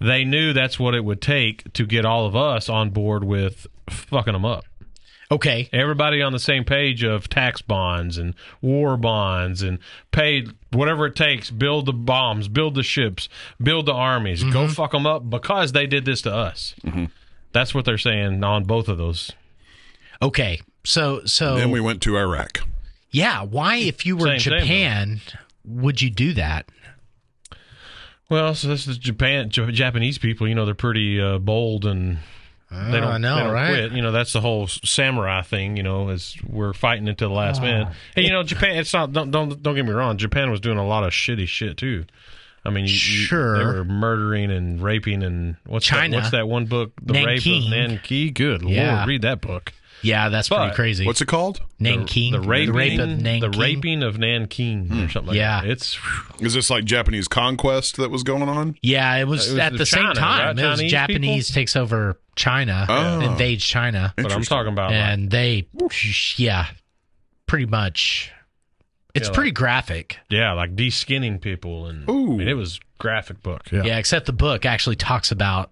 They knew that's what it would take to get all of us on board with fucking them up. Okay. Everybody on the same page of tax bonds and war bonds and pay whatever it takes, build the bombs, build the ships, build the armies, go fuck them up because they did this to us. Mm-hmm. That's what they're saying on both of those. Okay. So then we went to Iraq. Yeah. Why, if you were Japan, would you do that? Well, so this is Japanese people. You know, they're pretty bold and They don't quit. You know, that's the whole samurai thing. You know, is we're fighting until the last man. And you know, Japan. It's not. Don't get me wrong. Japan was doing a lot of shitty shit too. I mean, they were murdering and raping and what's that one book? The Rape of Nanking. Good Lord, read that book. Yeah, that's pretty crazy. What's it called? Nanking. The rape of Nanking. The raping of Nanking or something like that. Is this like Japanese conquest that was going on? Yeah, it was at the same time. Right? It was Japanese people? Takes over China, invades China. But I'm talking about. And they, pretty much. It's pretty graphic. Yeah, like de-skinning people. And I mean, it was graphic book. Yeah, except the book actually talks about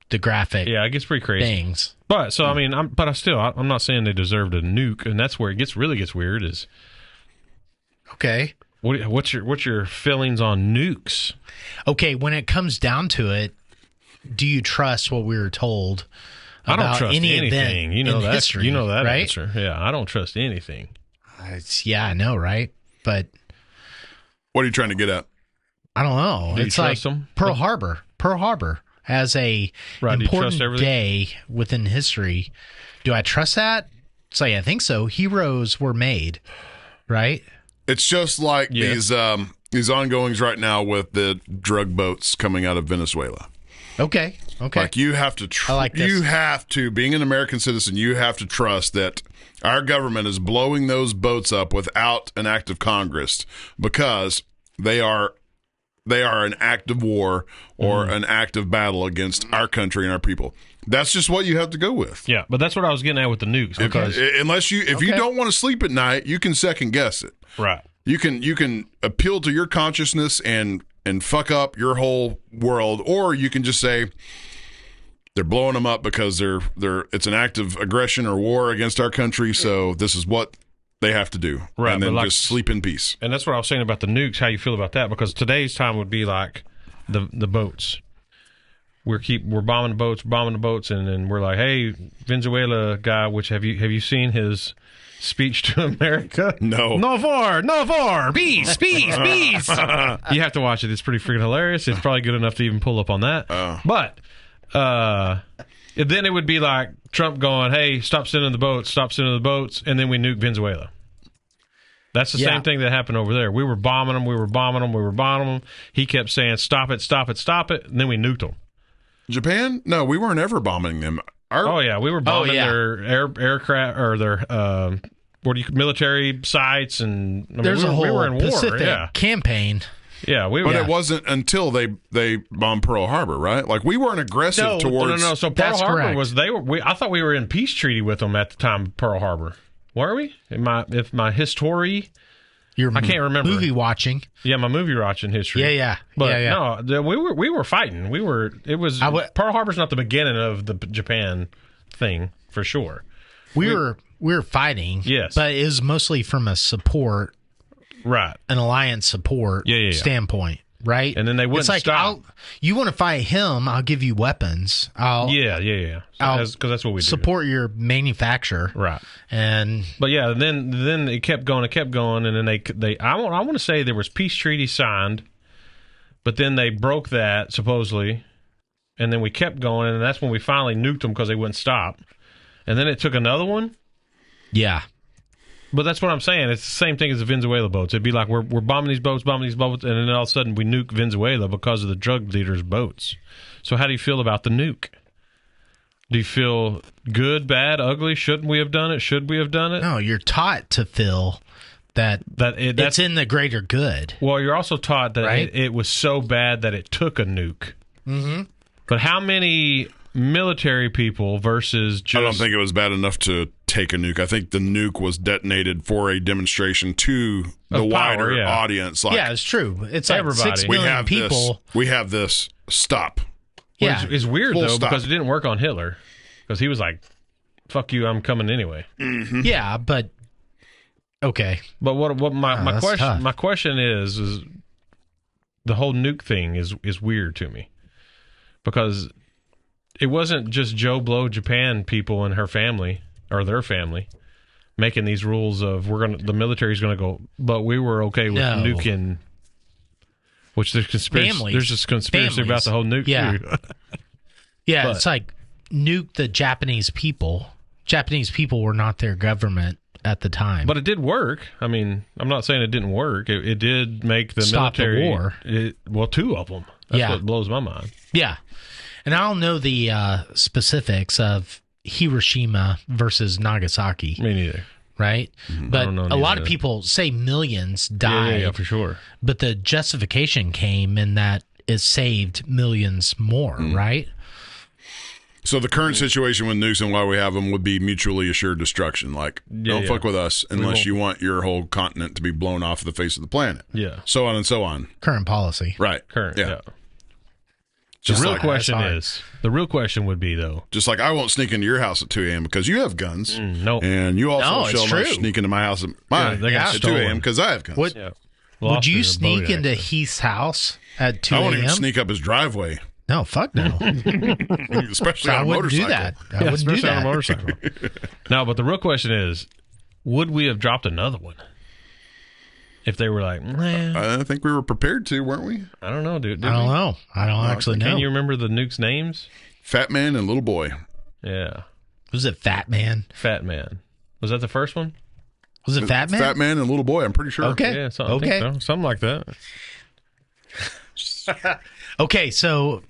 the graphic it gets pretty crazy things. But, so, I mean, I'm not saying they deserved a nuke, and that's where it really gets weird is... Okay. What's your feelings on nukes? Okay, when it comes down to it, do you trust what we were told about I don't trust anything. You know that. History, you know that right? answer. Yeah, I don't trust anything. I know, right? But what are you trying to get at? I don't know. It's like Pearl Harbor. Pearl Harbor as a important day within history. Do I trust that? I think so. Heroes were made, right? It's just like these ongoings right now with the drug boats coming out of Venezuela. Okay. Like you have to being an American citizen, you have to trust that our government is blowing those boats up without an act of Congress because they are an act of war or an act of battle against our country and our people. That's just what you have to go with. Yeah, but that's what I was getting at with the nukes. Because if you don't want to sleep at night, you can second guess it. Right. You can appeal to your consciousness and fuck up your whole world, or you can just say they're blowing them up because it's an act of aggression or war against our country, so this is what they have to do. Right. And then just sleep in peace. And that's what I was saying about the nukes, how you feel about that, because today's time would be like the boats. We're bombing the boats, and then we're like, hey, Venezuela guy, which have you seen his speech to America? No. No for, peace. You have to watch it. It's pretty freaking hilarious. It's probably good enough to even pull up on that. But then it would be like Trump going, hey, stop sending the boats, and then we nuke Venezuela. That's the same thing that happened over there. We were bombing them. He kept saying, stop it, and then we nuked them. Japan? No, we weren't ever bombing them. We were bombing their aircraft or their military sites, and there's a whole Pacific campaign. Yeah, but it wasn't until they bombed Pearl Harbor, right? Like we weren't aggressive towards. No. So Pearl Harbor was I thought we were in peace treaty with them at the time of Pearl Harbor. Were we? If my history. I can't remember. Movie watching. Yeah, my movie watching history. Yeah. But no, we were fighting. Pearl Harbor's not the beginning of the Japan thing for sure. We were fighting. Yes, but it was mostly from a support, right? An alliance support standpoint, right? And then they wouldn't stop. You want to fight him? I'll give you weapons. Yeah. Because that's what we do. Support your manufacturer, right? But then it kept going, and then they I want to say there was peace treaty signed, but then they broke that supposedly, and then we kept going, and that's when we finally nuked them because they wouldn't stop, and then it took another one. Yeah. But that's what I'm saying. It's the same thing as the Venezuela boats. It'd be like we're bombing these boats, and then all of a sudden we nuke Venezuela because of the drug leaders' boats. So how do you feel about the nuke? Do you feel good, bad, ugly? Shouldn't we have done it? Should we have done it? No, you're taught to feel that it's in the greater good. Well, you're also taught that it was so bad that it took a nuke. Mm-hmm. But how many military people versus just... I don't think it was bad enough to take a nuke. I think the nuke was detonated for a demonstration to the wider audience. Like, it's true. It's like everybody. 6 million people. We have this. Stop. Yeah. It's weird, though, because it didn't work on Hitler. Because he was like, fuck you, I'm coming anyway. Mm-hmm. Yeah, but... Okay. But what my question is the whole nuke thing is weird to me. Because it wasn't just Joe Blow Japan people and her family or their family making these rules of the military's going to go, but we were okay with nuking. Which there's conspiracy. There's this conspiracy about the whole nuke too. Yeah, but, it's like nuke the Japanese people. Japanese people were not their government at the time. But it did work. I mean, I'm not saying it didn't work. It did make the Stop military the war. Well, 2 of them. That's what blows my mind. Yeah. And I don't know the specifics of Hiroshima versus Nagasaki. Me neither. Right? But a lot of either. people say millions died. Yeah, for sure. But the justification came in that it saved millions more, right? So the current situation with nukes and why we have them would be mutually assured destruction. Like, don't fuck with us unless you want your whole continent to be blown off the face of the planet. Yeah. So on and so on. Current policy. Right. Current. Yeah. Yeah. Just The real like, question the real question would be, though. just like I won't sneak into your house at 2 a.m. because you have guns. No. And you also No, it's shall not true. sneak into my house at, they got at 2 a.m. because I have guns. Would you sneak into Heath's house at 2 I a.m.? won't even sneak up his driveway, No, fuck no. especially I on a wouldn't do motorcycle. that. I wouldn't do especially on a that. motorcycle. No, but the real question is, would we have dropped another one if they were like, nah, I think we were prepared to, weren't we? I don't know, dude. Did I don't we? know. I don't actually know. Can you remember the nukes' names? Fat Man and Little Boy. Yeah. Was it Fat Man? Fat Man. Was that the first one? Was it Fat Man? Fat Man and Little Boy, I'm pretty sure. Okay. Yeah, I think so. Something like that. Okay, so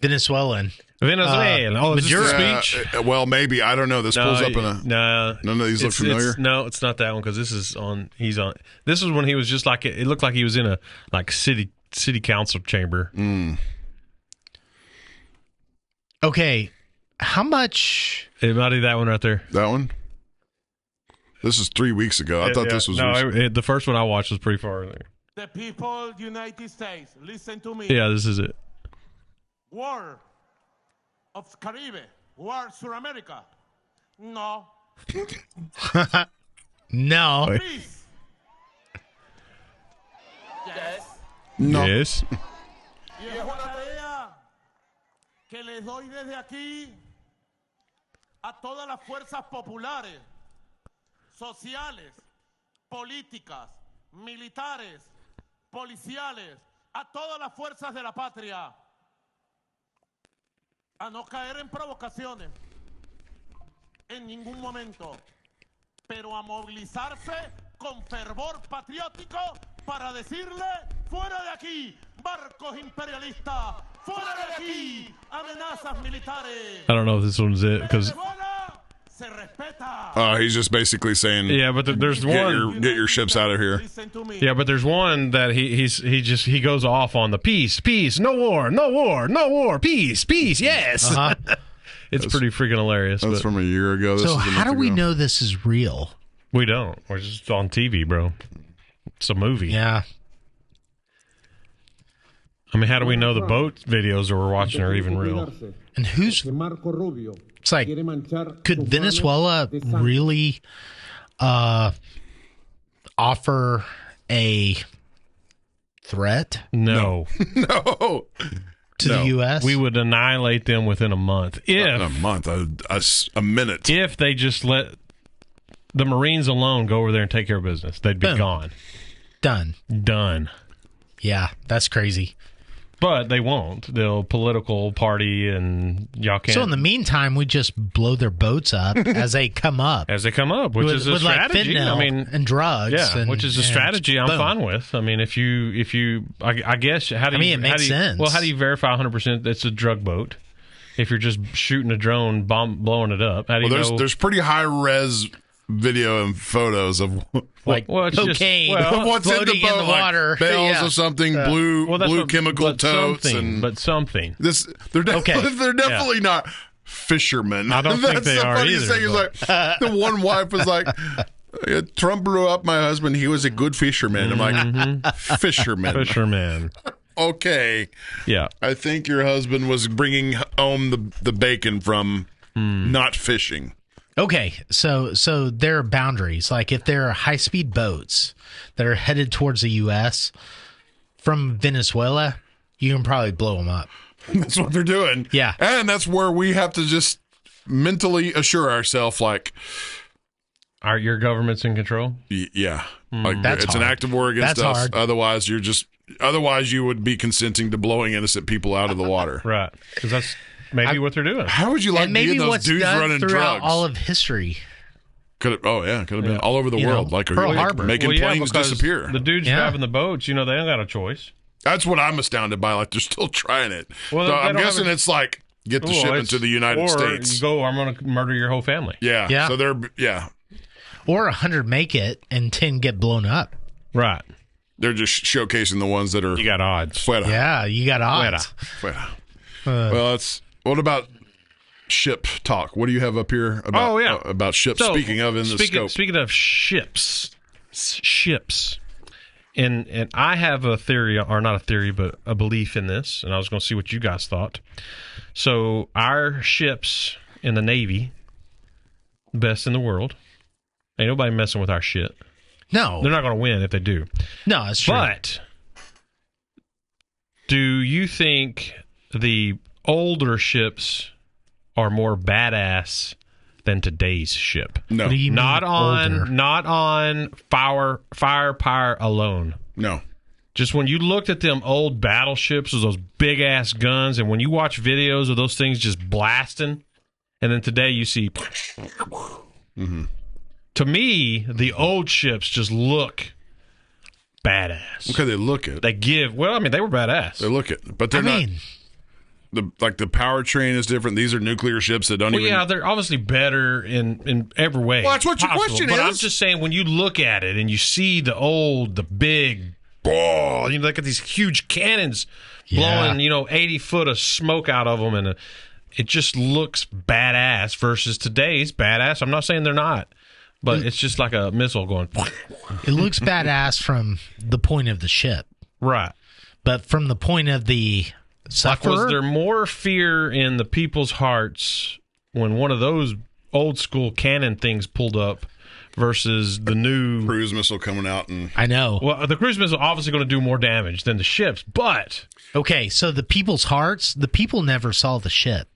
Venezuelan. Oh, is this the speech? Well, maybe. I don't know. This pulls up in a... No. None of these look familiar? No, it's not that one because this is on. He's on. This is when he was just like it looked like he was in a city council chamber. Okay, how much? It might be that one right there. That one? This is 3 weeks ago. I thought this was... the first one I watched was pretty far earlier. The people, United States, listen to me. Yeah, this is it. War of Caribbean, war South America. No. No. Peace. Yes. No. Yes. Y es una tarea que les doy desde aquí a todas las fuerzas populares, sociales, políticas, militares, policiales, a todas las fuerzas de la patria, a no caer en provocaciones en ningún momento, pero a movilizarse con fervor patriótico para decirle: fuera de aquí, barcos imperialistas, fuera de aquí, amenazas militares. I don't know if this one's it because Venezuela se respeta. He's just basically saying, yeah, but there's one. get your ships out of here. Listen to me. Yeah, but there's one that he goes off on the peace, no war, peace, yes. It's pretty freaking hilarious. That's But from a year ago. This So is a how do month we ago. know this is real? we don't. We're just on TV, bro. It's a movie. Yeah. I mean, how do we know the boat videos that we're watching are even real? And who's? It's like, could Venezuela really offer a threat No. No. to the U.S.? We would annihilate them within a month. Not a month, a minute. If they just let the Marines alone go over there and take care of business, they'd be Boom. gone. Done. Yeah, that's crazy. But they won't. They'll political party and y'all can't. So in the meantime, we just blow their boats up as they come up. as they come up, which is a with like strategy. fentanyl I mean, and drugs. yeah, and, which is a strategy I'm boom. fine with. I mean, if you, I guess, how do you? it makes sense. Well, how do you verify 100% it's a drug boat? If you're just shooting a drone, blowing it up, how do you know? There's pretty high res video and photos of Like it's just- cocaine what's in the floating boat, in the water. like bales Yeah. of something, blue what- chemical but totes, something, and something. this they're definitely not fishermen. I don't think That's they the are funniest either, thing is like the one wife was like, Trump blew up my husband. He was a good fisherman. I'm like, fisherman. Okay, Yeah. I think your husband was bringing home the bacon from not fishing. Okay, so there are boundaries. Like if there are high-speed boats that are headed towards the U.S. from Venezuela, you can probably blow them up. That's what they're doing. Yeah. And that's where we have to just mentally assure ourselves, like, Are your government's in control? yeah, like That's it's an hard. act of war against That's us. hard. Otherwise, you would be consenting to blowing innocent people out of the water. Right. Because maybe what they're doing. How would you like and maybe being those what's dudes done running throughout drugs? all of history. Could have been all over the world, like Pearl Harbor. making planes because disappear. The dudes driving the boats, they don't got a choice. That's what I'm astounded by. Like they're still trying it. Well, so they I'm don't guessing it's like get the shipment to the United States. You go, I'm going to murder your whole family. Yeah. So they're Or 100 make it and 10 get blown up. Right. They're just showcasing the ones that are. You got odds. Fuera. Yeah, you got odds. Fuera. Well, what about ship talk? What do you have up here about about ships? So, speaking of in the scope. Speaking of ships, and I have a theory, or not a theory, but a belief in this, and I was going to see what you guys thought. So our ships in the Navy, best in the world. Ain't nobody messing with our shit. No. They're not going to win if they do. No, that's true. But do you think the older ships are more badass than today's ship? No. What do you mean Not older? on firepower alone. No. Just when you looked at them old battleships with those big ass guns, and when you watch videos of those things just blasting, and then today you see. Mm-hmm. To me, the old ships just look badass. Okay, they look it. They give. Well, I mean, they were badass. They look it, but they're not. The powertrain is different. These are nuclear ships that don't even. Yeah, they're obviously better in every way. Well, that's what your question but is. I'm just saying, when you look at it and you see the big, you look at these huge cannons blowing, 80 foot of smoke out of them, and it just looks badass versus today's badass. I'm not saying they're not, but it's just like a missile going. It looks badass from the point of the ship. Right. But from the point of the sufferer. Was there more fear in the people's hearts when one of those old school cannon things pulled up versus the new cruise missile coming out? And I know. Well, the cruise missile obviously going to do more damage than the ships, but okay, so the people's hearts, the people never saw the ship.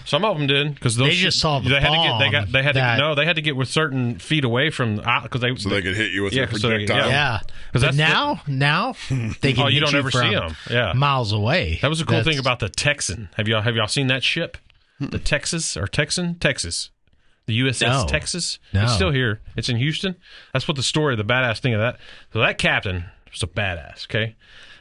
Some of them did because they just saw the they bomb. They had to get with certain feet away from because they could hit you with a projectile. Yeah, but now they can. You hit don't ever from see them. Yeah, miles away. That was a cool thing about the Texan. Have y'all seen that ship? The Texas. The USS Texas. No. It's still here. It's in Houston. That's what the story, the badass thing of that. So that captain was a badass. Okay.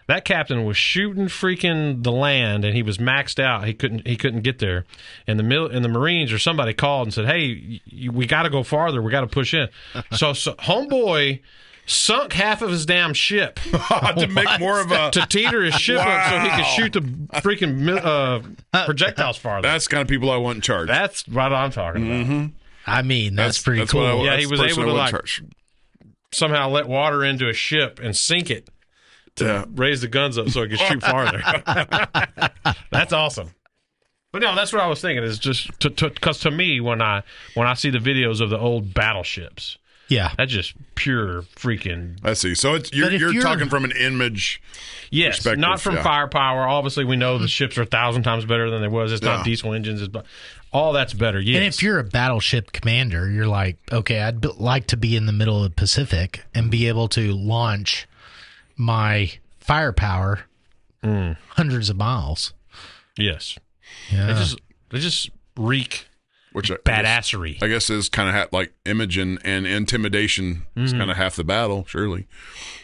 That captain was shooting freaking the land, and he was maxed out. He couldn't get there. And the Marines or somebody called and said, "Hey, we got to go farther. We got to push in." So homeboy sunk half of his damn ship to make more of a to teeter his ship up so he could shoot the freaking projectiles farther. That's the kind of people I want in charge. That's what I'm talking about. I mean, that's pretty cool. Yeah, he was able to somehow let water into a ship and sink it. To raise the guns up so it could shoot farther. That's awesome. But no, that's what I was thinking. Is just because to me, when I see the videos of the old battleships, that's just pure freaking. I see. So you're talking from an image. Yes, not from firepower. Obviously, we know the ships are 1,000 times better than they was. It's not diesel engines. All that's better. Yes. And if you're a battleship commander, you're like, okay, I'd like to be in the middle of the Pacific and be able to launch my firepower hundreds of miles. Yes. Yeah. They just reek which badassery. I guess is kind of like image and intimidation is kind of half the battle, surely.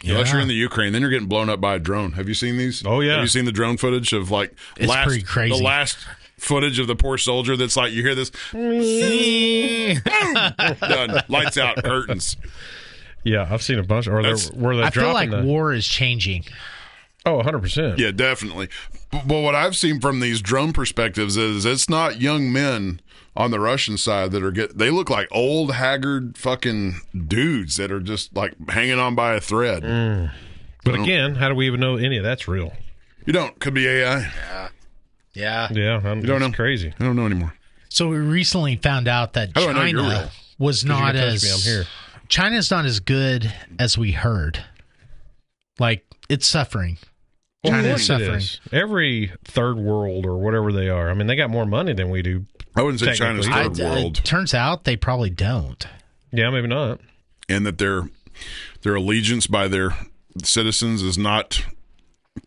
Yeah. Unless you're in the Ukraine, then you're getting blown up by a drone. Have you seen these? Oh, yeah. Have you seen the drone footage of it's pretty crazy. The last footage of the poor soldier that's like, you hear this, done, lights out, curtains. Yeah, I've seen a bunch. Or where they're I feel dropping like war is changing. Oh, 100%. Yeah, definitely. But what I've seen from these drone perspectives is it's not young men on the Russian side that are they look like old, haggard fucking dudes that are just like hanging on by a thread. But again, how do we even know any of that's real? You don't. Could be AI. Yeah. Yeah, you don't know. Crazy. I don't know anymore. So we recently found out that China was not China's not as good as we heard. Like, it's suffering. China is suffering. Every third world or whatever they are. I mean, they got more money than we do. I wouldn't say China's third world. It turns out they probably don't. Yeah, maybe not. And that their allegiance by their citizens is not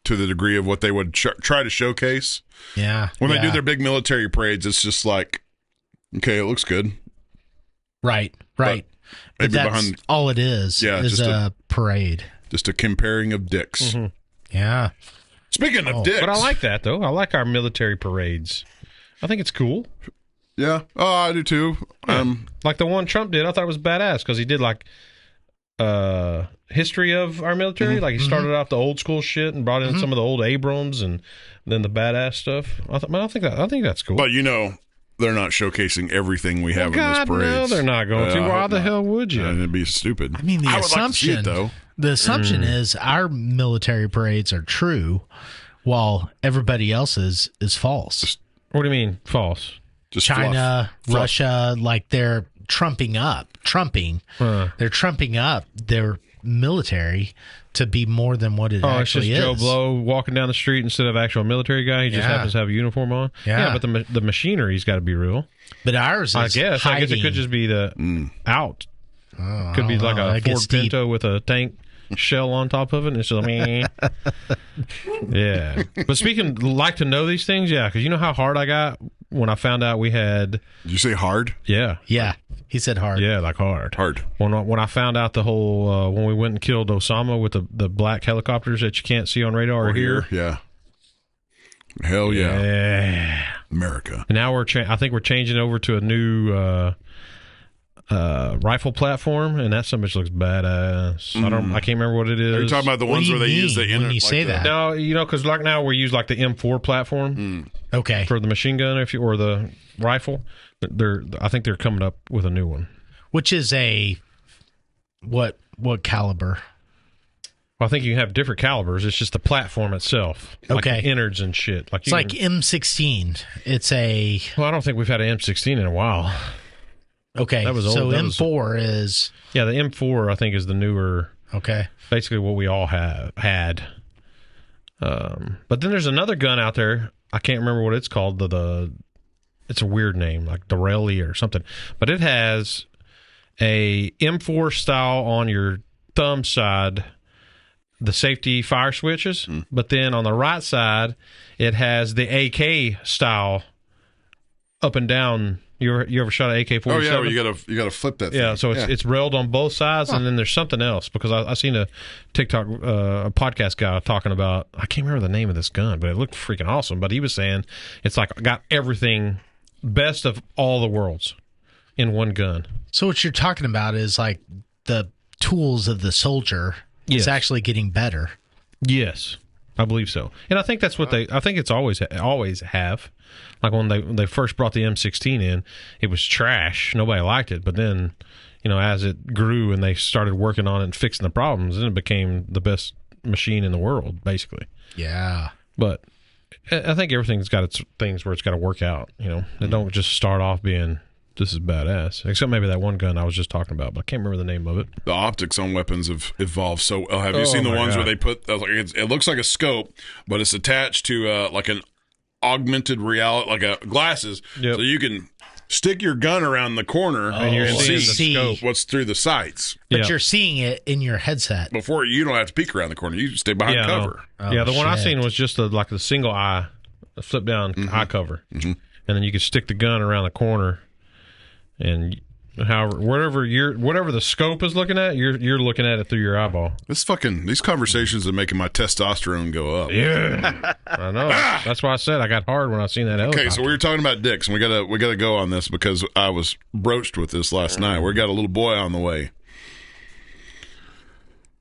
to the degree of what they would try to showcase. Yeah. When they do their big military parades, it's just like, okay, it looks good. Right. But that's all it is. Yeah, is a parade. Just a comparing of dicks. Mm-hmm. Yeah. Speaking of dicks. But I like that, though. I like our military parades. I think it's cool. Yeah. Oh, I do too. Yeah. Like the one Trump did, I thought it was badass because he did like history of our military. Like he started off the old school shit and brought in some of the old Abrams and then the badass stuff. I think that's cool. But they're not showcasing everything we have in this parade. No, they're not going to. Why the hell would you? It'd be stupid. I mean, the assumption, like to see it, though. The assumption is our military parades are true, while everybody else's is false. What do you mean false? Just China, fluff. Russia, like they're trumping up their military to be more than what it actually is. It's just Joe Blow walking down the street instead of actual military guy. He just happens to have a uniform on. Yeah, but the machinery's got to be real. But ours is I guess it could just be the out. Could be like a Ford Pinto with a tank shell on top of it. And it's just like, yeah. But speaking, like to know these things, yeah, because you know how hard I got when I found out we had. Did you say hard? Yeah. He said hard. Yeah, like hard. Hard. When I found out the whole when we went and killed Osama with the black helicopters that you can't see on radar or hear. Yeah. Hell yeah. Yeah. America. And now I think we're changing over to a new rifle platform, and that something looks badass. I can't remember what it is. Are you talking about the ones where they use the when you say that? No, because like now we use like the M4 platform. Okay. For the machine gun, or the rifle. I think they're coming up with a new one. Which is a what caliber? Well, I think you can have different calibers. It's just the platform itself. Like the innards and shit. It's like M16. It's a. Well, I don't think we've had an M16 in a while. Okay, that was old. So M4 is. Yeah, the M4 I think is the newer. Okay. Basically, what we all had. But then there's another gun out there. I can't remember what it's called. It's a weird name, like Dorelli or something. But it has a M4 style on your thumb side, the safety fire switches. But then on the right side, it has the AK style up and down. You ever shot an AK-47? Oh yeah, well, you gotta flip that thing. Yeah, so it's railed on both sides, and then there's something else because I seen a TikTok a podcast guy talking about, I can't remember the name of this gun, but it looked freaking awesome. But he was saying it's like got everything, best of all the worlds in one gun. So what you're talking about is like the tools of the soldier is actually getting better. Yes, I believe so, and I think that's what I think it's always have. Like when they first brought the M16 in, it was trash. Nobody liked it. But then, as it grew and they started working on it and fixing the problems, then it became the best machine in the world, basically. Yeah. But I think everything's got its things where it's got to work out. They don't just start off being, this is badass. Except maybe that one gun I was just talking about, but I can't remember the name of it. The optics on weapons have evolved so well. Have you seen the ones where they put, it looks like a scope, but it's attached to like an augmented reality, like glasses, so you can stick your gun around the corner and see what's through the sights. But you're seeing it in your headset. Before, you don't have to peek around the corner. You stay behind cover. No. The one I seen was just like the single eye, a flip down eye cover, and then you could stick the gun around the corner, and whatever the scope is looking at, you're looking at it through your eyeball. These conversations are making my testosterone go up. Yeah, I know. That's why I said I got hard when I seen that. Okay, so we were talking about dicks, and we gotta go on this because I was broached with this last night. We got a little boy on the way.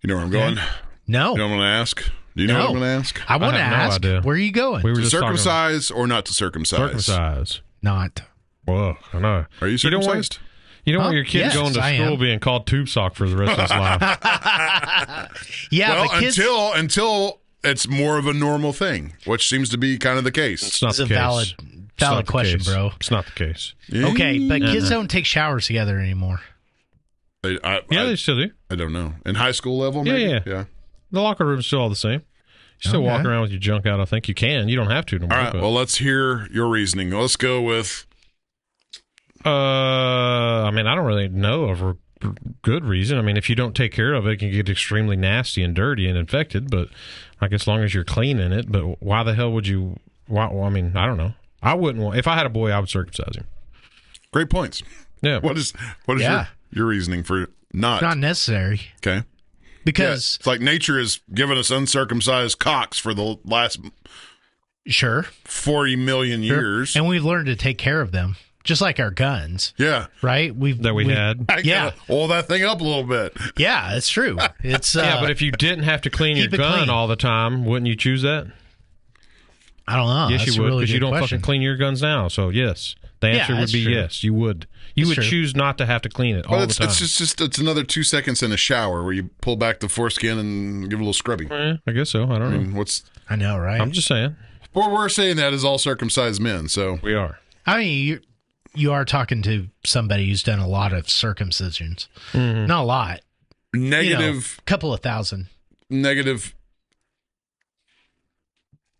You know where I'm going? No. You know what I'm going to ask? Do you know what I'm going to ask? I want to ask. No idea. Where are you going? We were to just circumcise or not to circumcise? Circumcise. Not. Well, I know. Are you circumcised? You don't want your kid going to school being called tube sock for the rest of his life. Yeah, well, until it's more of a normal thing, which seems to be kind of the case. It's not the case. Valid question, bro. It's not the case. Okay, but kids don't take showers together anymore. They still do. I don't know. In high school level, maybe? Yeah. The locker room's still all the same. You still walk around with your junk out. I think you can. You don't have to. All right. Well, let's hear your reasoning. Let's go with. I don't really know of good reason. I mean, if you don't take care of it, it can get extremely nasty and dirty and infected. But I guess as long as you're cleaning it. But why the hell would you? Well, I mean, I don't know. I wouldn't want. If I had a boy, I would circumcise him. Great points. Yeah. What is your reasoning for not necessary? Okay. Because it's like nature has given us uncircumcised cocks for the last 40 million years, and we've learned to take care of them, just like our guns. Yeah. Right. We had. Hold that thing up a little bit. Yeah, it's true. It's but if you didn't have to clean your gun clean all the time, wouldn't you choose that? I don't know. Yes, That's you would, because you don't fucking clean your guns now. So yes, the answer would be yes. You would. You would choose not to have to clean it all the time. It's another 2 seconds in a shower where you pull back the foreskin and give it a little scrubbing. I guess so. I don't know. I know, right? I'm just saying. Well, we're saying that as all circumcised men, so we are. I mean, you are talking to somebody who's done a lot of circumcisions. Mm-hmm. Not a lot. Negative. Couple of thousand. Negative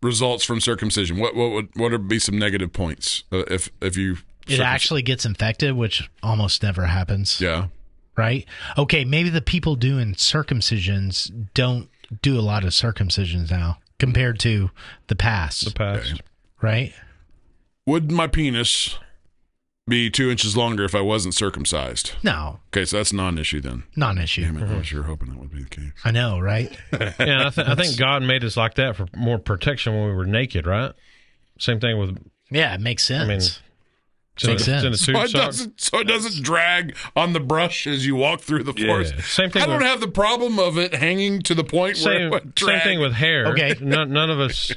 results from circumcision. What would be some negative points if you? It actually gets infected, which almost never happens. Yeah. Right? Okay, maybe the people doing circumcisions don't do a lot of circumcisions now compared to the past. Okay. Right? Would my penis be 2 inches longer if I wasn't circumcised? No. Okay, so that's non-issue then. Non-issue. Damn it, I was sure hoping that would be the case. I know, right? Yeah, I think God made us like that for more protection when we were naked, right? Same thing with... Yeah, it makes sense. I mean... Makes sense. So it doesn't drag on the brush as you walk through the forest. Same thing. I don't have the problem of it hanging to the point where it would drag. Same thing with hair. Okay. None of us.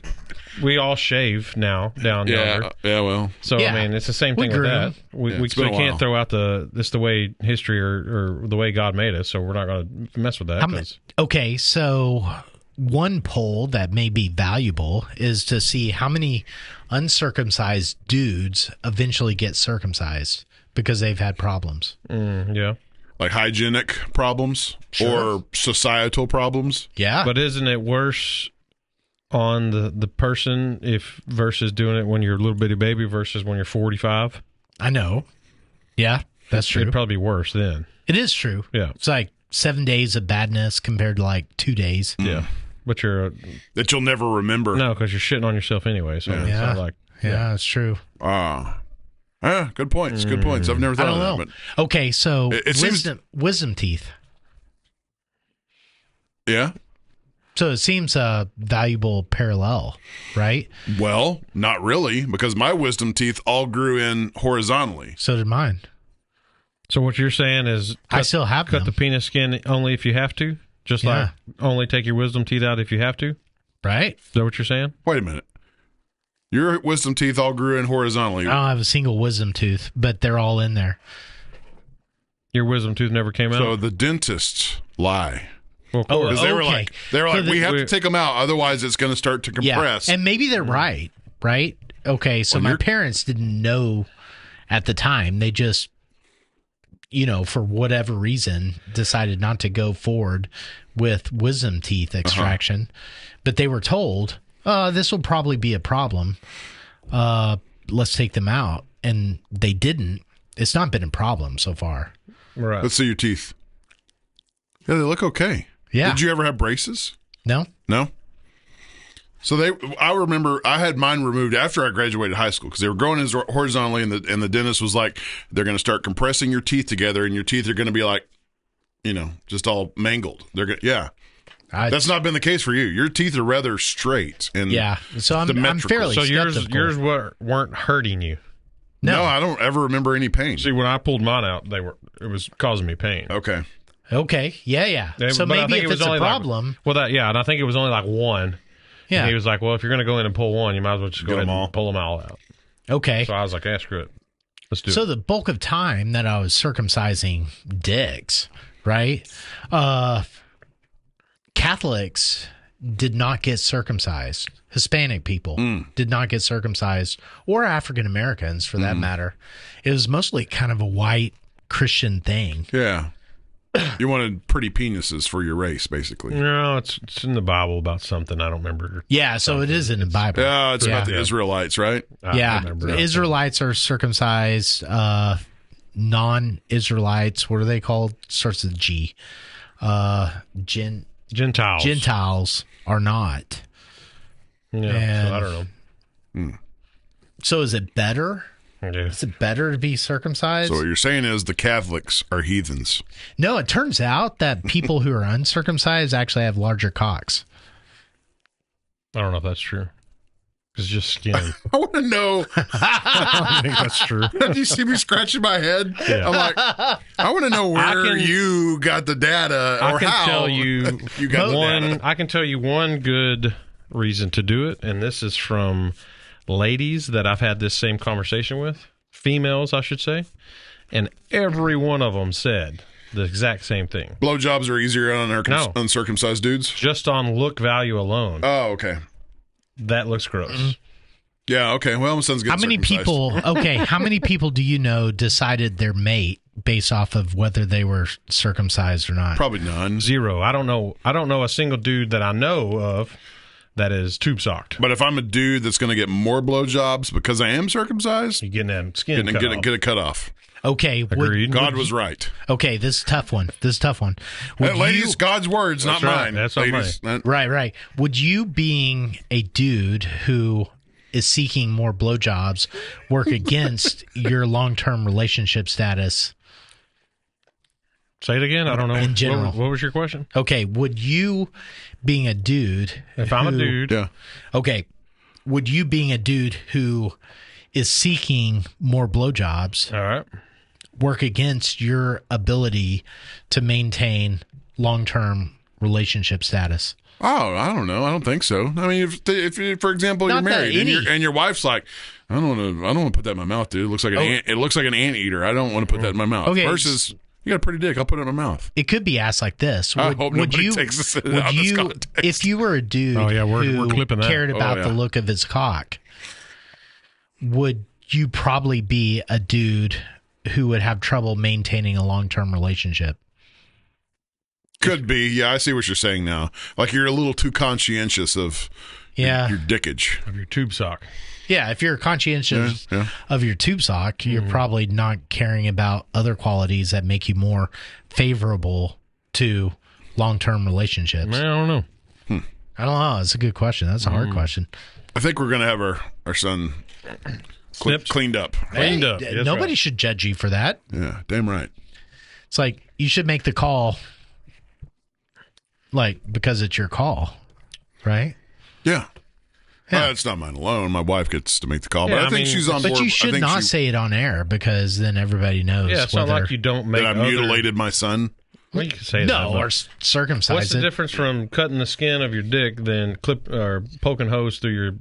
We all shave now down yonder. Yeah. Well. So I mean, it's the same thing with that. We can't throw out the way history or the way God made us. So we're not going to mess with that. Okay. So one poll that may be valuable is to see how many uncircumcised dudes eventually get circumcised because they've had problems. Yeah. Like hygienic problems or societal problems. Yeah. But isn't it worse on the person versus doing it when you're a little bitty baby versus when you're 45? I know. Yeah, that's true. It'd probably be worse then. It is true. Yeah. It's like 7 days of badness compared to like 2 days. Yeah. But that you'll never remember. No, because you're shitting on yourself anyway. So it's not like that's true. Good points. Good points. I've never thought of that. But okay, so it wisdom teeth. Yeah. So it seems a valuable parallel, right? Well, not really, because my wisdom teeth all grew in horizontally. So did mine. So what you're saying is I still have cut the penis skin only if you have to? Just like only take your wisdom teeth out if you have to? Right. Is that what you're saying? Wait a minute. Your wisdom teeth all grew in horizontally. I don't have a single wisdom tooth, but they're all in there. Your wisdom tooth never came out? So the dentists lie. Well, of course. Because they were like, we have to take them out, otherwise it's going to start to compress. Yeah. And maybe they're right? Okay, so my parents didn't know at the time. They just, for whatever reason, decided not to go forward with wisdom teeth extraction. But they were told, this will probably be a problem. Let's take them out. And they didn't. It's not been a problem so far. Right. Let's see your teeth. Yeah, they look okay. Yeah. Did you ever have braces? No. So I remember I had mine removed after I graduated high school because they were growing horizontally, and the dentist was like, they're going to start compressing your teeth together, and your teeth are going to be like, just all mangled. That's not been the case for you. Your teeth are rather straight and So I'm fairly so skeptical. yours weren't hurting you. No, I don't ever remember any pain. See, when I pulled mine out, it was causing me pain. Okay. Yeah. So maybe if it's a problem. And I think it was only like one. Yeah. And he was like, well, if you're going to go in and pull one, you might as well just go ahead and pull them all out. Okay. So I was like, screw it. Let's do it. So the bulk of time that I was circumcising dicks, right? Catholics did not get circumcised. Hispanic people did not get circumcised, or African Americans for that matter. It was mostly kind of a white Christian thing. Yeah. You wanted pretty penises for your race, basically. No, it's in the Bible about something. I don't remember. Yeah, so it is in the Bible. Yeah, it's about the Israelites, right? The Israelites are circumcised non-Israelites, what are they called? Starts with G. Gentiles. Gentiles are not. Yeah, so I don't know. So is it better? Yeah. Is it better to be circumcised? So what you're saying is the Catholics are heathens. No, it turns out that people who are uncircumcised actually have larger cocks. I don't know if that's true. It's just skin. I want to know. I don't think that's true. Did you see me scratching my head? Yeah. I'm like, I want to know where you got the data, or I can how tell you got one. the data. I can tell you one good reason to do it, and this is from ladies that I've had this same conversation with, females, I should say, and every one of them said the exact same thing. Blowjobs are easier on No. uncircumcised dudes. Just on look value alone, Oh, okay. that looks gross. Yeah, okay. Well, my son's getting How many circumcised. people? Okay, how many people do you know decided their mate based off of whether they were circumcised or not? Probably none. Zero. I don't know a single dude that I know of that is tube socked. But if I'm a dude that's going to get more blowjobs because I am circumcised, You getting that skin get cut off. it cut off. Okay, Agreed. God was right. Okay, this is a tough one. Would Ladies, you- God's words, not right. mine. That's not ladies. Right. Would you, being a dude who is seeking more blowjobs, work against your long-term relationship status? Say it again. I don't know. In general. What was your question? Okay, would you, being a dude, If I'm a who- dude, Yeah. okay, would you, being a dude who is seeking more blowjobs, all right. work against your ability to maintain long-term relationship status? Oh, I don't know. I don't think so. I mean, if for example, Not you're married that and, any- your wife's like, I don't want to put that in my mouth, dude. It looks like an ant. It looks like an anteater. I don't want to put that in my mouth. Okay. Versus, you got a pretty dick. I'll put it in my mouth. It could be asked like this. I hope nobody takes this out of this context. If you were a dude Oh, yeah, we're who clipping that. cared about Oh, the yeah. look of his cock, would you probably be a dude who would have trouble maintaining a long-term relationship? Could be. Yeah, I see what you're saying now. Like you're a little too conscientious of Yeah. your dickage. Of your tube sock. Yeah, if you're conscientious Yeah, yeah. of your tube sock, you're probably not caring about other qualities that make you more favorable to long-term relationships. Man, I don't know. I don't know. It's a good question. That's a hard question. I think we're gonna have our son Snipped. cleaned up. Cleaned up. Hey, That's nobody right. should judge you for that. Yeah, damn right. It's like you should make the call, like, because it's your call, right? Yeah. Yeah. It's not mine alone. My wife gets to make the call, Yeah, but I I think mean, she's on board. But you I should think not say it on air because then everybody knows. Yeah, it's not whether, like you don't make that I other- mutilated my son. Well, you can say that. no, but or circumcise what's the it. difference from cutting the skin of your dick than clip or poking holes through your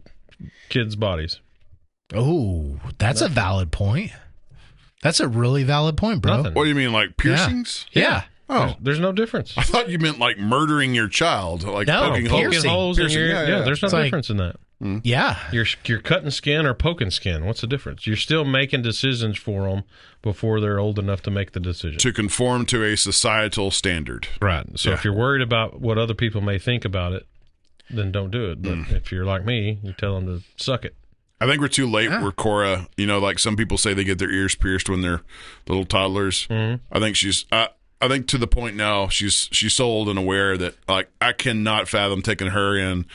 kids' bodies? Oh, that's a valid point. That's a really valid point, bro. Nothing. What do you mean, like piercings? Yeah. Oh, There's no difference. I thought you meant like murdering your child, like No, poking piercing. holes. Poking holes in Piercing, your yeah. there's no It's like- difference in that. Yeah. You're cutting skin or poking skin. What's the difference? You're still making decisions for them before they're old enough to make the decision. To conform to a societal standard. Right. So Yeah. if you're worried about what other people may think about it, then don't do it. But if you're like me, you tell them to suck it. I think we're too late where Cora, like some people say they get their ears pierced when they're little toddlers. I think I think to the point now she's so old and aware that like I cannot fathom taking her in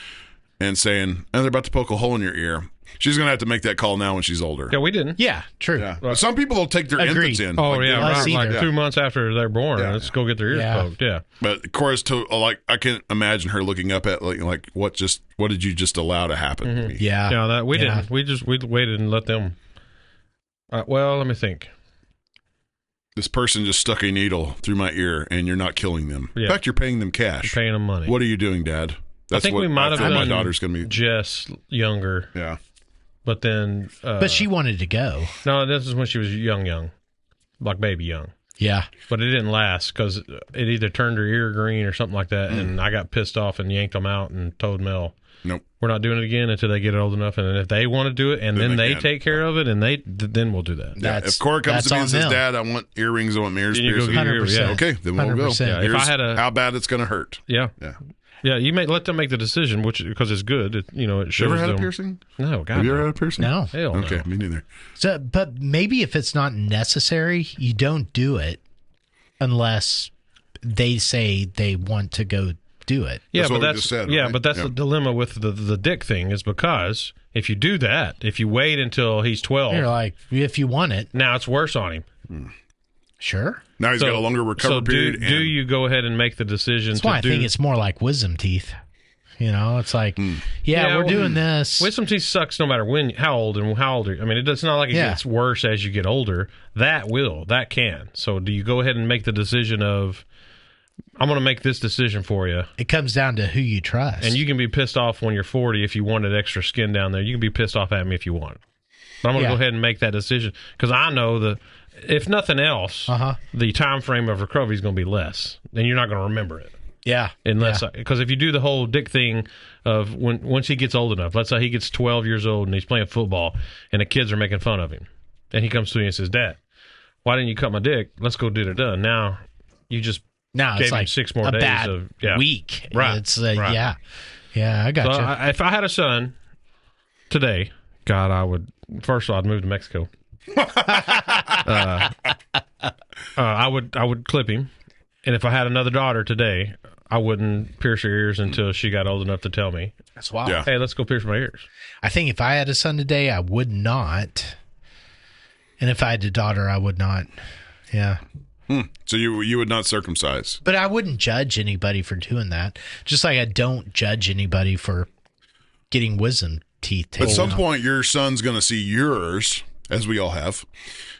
and saying, they're about to poke a hole in your ear. She's going to have to make that call now when she's older. Yeah, we didn't. Yeah, true. Yeah. But some people will take their Agreed. infants in. Oh, Like, yeah. us Right. either. Like 2 months after they're born. Yeah. Let's go get their ears Yeah. poked. Yeah. But Cora's I can't imagine her looking up at like what did you just allow to happen to me? Yeah. Yeah, that we Yeah. didn't. We waited and let them. Well, let me think. This person just stuck a needle through my ear and you're not killing them. Yeah. In fact, you're paying them cash. Paying them money. What are you doing, Dad? I think what we might have feel done my daughter's going to be. Jess younger, Yeah. but then. But she wanted to go. No, this is when she was young, like baby young. Yeah. But it didn't last because it either turned her ear green or something like that, and I got pissed off and yanked them out and told Mel, Nope. we're not doing it again until they get old enough, and if they want to do it, and Then then they they can. take care of it, and then we'll do that. Yeah. That's- If Cora comes that's to me and on says, them. Dad, I want earrings, I want my ears Then you go pierced. get your ears, 100%. yeah. Okay, then we'll go. 100%. Yeah, if I Here's had a- how bad it's going to hurt. Yeah. Yeah. Yeah, you may let them make the decision, because it's good. It shows You ever had them. a piercing? No, God. Have you ever had a piercing? No. Hell no. Okay, me neither. So, but maybe if it's not necessary, you don't do it unless they say they want to go do it. Yeah, That's but what we that's just said, yeah, right? but that's Yeah. the dilemma with the dick thing is because if you do that, if you wait until he's 12, You're like, if you want it, now it's worse on him. sure. Now he's got a longer recovery period. Do you go ahead and make the decision? That's why I think it's more like wisdom teeth. It's like, we're doing this. Wisdom teeth sucks no matter how old are you. I mean, it's not like it gets worse as you get older. That can. So do you go ahead and make the decision of, I'm going to make this decision for you? It comes down to who you trust. And you can be pissed off when you're 40 if you wanted extra skin down there. You can be pissed off at me if you want. But I'm going to go ahead and make that decision because I know that if nothing else, the time frame of recovery is going to be less, and you're not going to remember it. Yeah. Because if you do the whole dick thing of once he gets old enough, let's say he gets 12 years old and he's playing football and the kids are making fun of him, and he comes to me and says, "Dad, why didn't you cut my dick? Let's go do it done." Now you just Now gave it's him like 6 more a days bad of week. Right. It's right. Yeah, I got So you. if I had a son today, God, I would first of all I'd move to Mexico. I would clip him, and if I had another daughter today, I wouldn't pierce her ears until she got old enough to tell me, That's wild. Yeah. "Hey, let's go pierce my ears." I think if I had a son today, I would not. And if I had a daughter, I would not. Yeah. So you would not circumcise? But I wouldn't judge anybody for doing that. Just like I don't judge anybody for getting wisdom teeth taken At some out. point, your son's going to see yours, as we all have,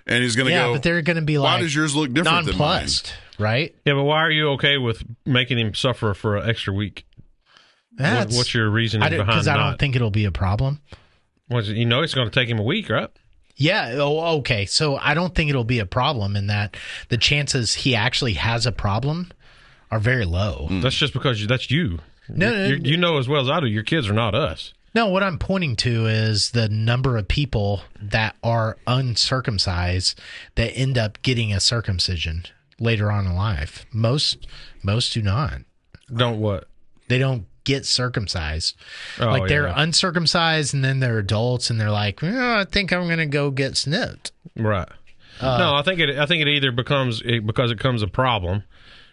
and he's going to Yeah, go, but they're going to be why like, does yours look different than mine? nonplussed, right? Yeah, but why are you okay with making him suffer for an extra week? What's your reasoning behind Because I not? don't think it'll be a problem. It's going to take him a week, right? Yeah. Oh, okay. So I don't think it'll be a problem in that the chances he actually has a problem are very low. That's just because that's you. No, You know as well as I do, your kids are not us. No, what I'm pointing to is the number of people that are uncircumcised that end up getting a circumcision later on in life. Most do not. Don't what? They don't get circumcised. Oh, like they're yeah. uncircumcised and then they're adults and they're like, I think I'm going to go get snipped. Right. No, I think it either becomes a problem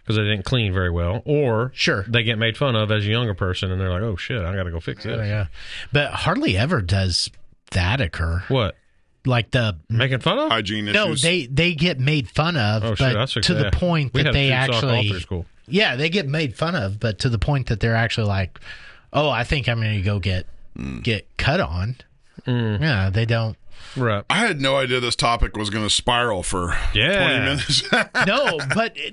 because they didn't clean very well, or Sure. they get made fun of as a younger person and they're like, "Oh shit, I got to go fix this." Yeah. But hardly ever does that occur. What? Like Making fun of? Hygiene no, issues. they get made fun of, Oh shit, but to the point we that had they food sock all actually through school. Yeah, they get made fun of, but to the point that they're actually like, "Oh, I think I'm going to go get cut on." Yeah, they don't. Right. I had no idea this topic was going to spiral for 20 minutes.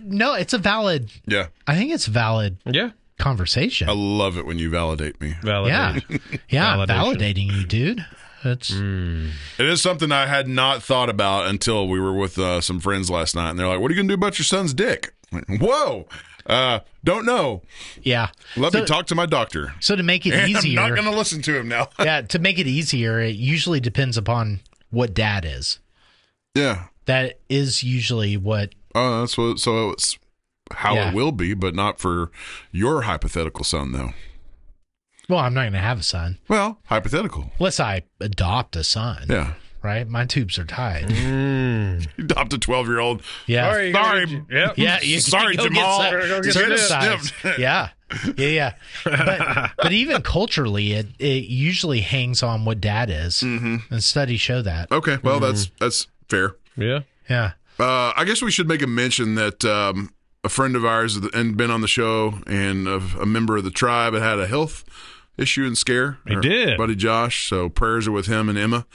No, it's a valid. Yeah. I think it's a valid Yeah. conversation. I love it when you validate me. Validated. Yeah, Validation. validating you, dude. That's It is something I had not thought about until we were with some friends last night, and they're like, "What are you going to do about your son's dick?" I'm like, whoa, don't know. yeah. Let me talk to my doctor. So to make it And easier, I'm not going to listen to him now. yeah, to make it easier, it usually depends upon what dad is. Yeah. That is usually what. Oh, that's what. So it's how Yeah. it will be, but not for your hypothetical son, though. Well, I'm not going to have a son Well, hypothetical. unless I adopt a son. Yeah. Right, my tubes are tied. You adopt a 12-year-old. Yeah, Sorry. Yep. yeah. You Sorry, go get Jamal. Go get circumcised. snipped. Yeah. But even culturally, it usually hangs on what dad is, and studies show that. Okay. Well, that's fair. Yeah. Yeah. I guess we should make a mention that a friend of ours and been on the show and a member of the tribe had a health issue and scare. He Our did. buddy Josh. So prayers are with him and Emma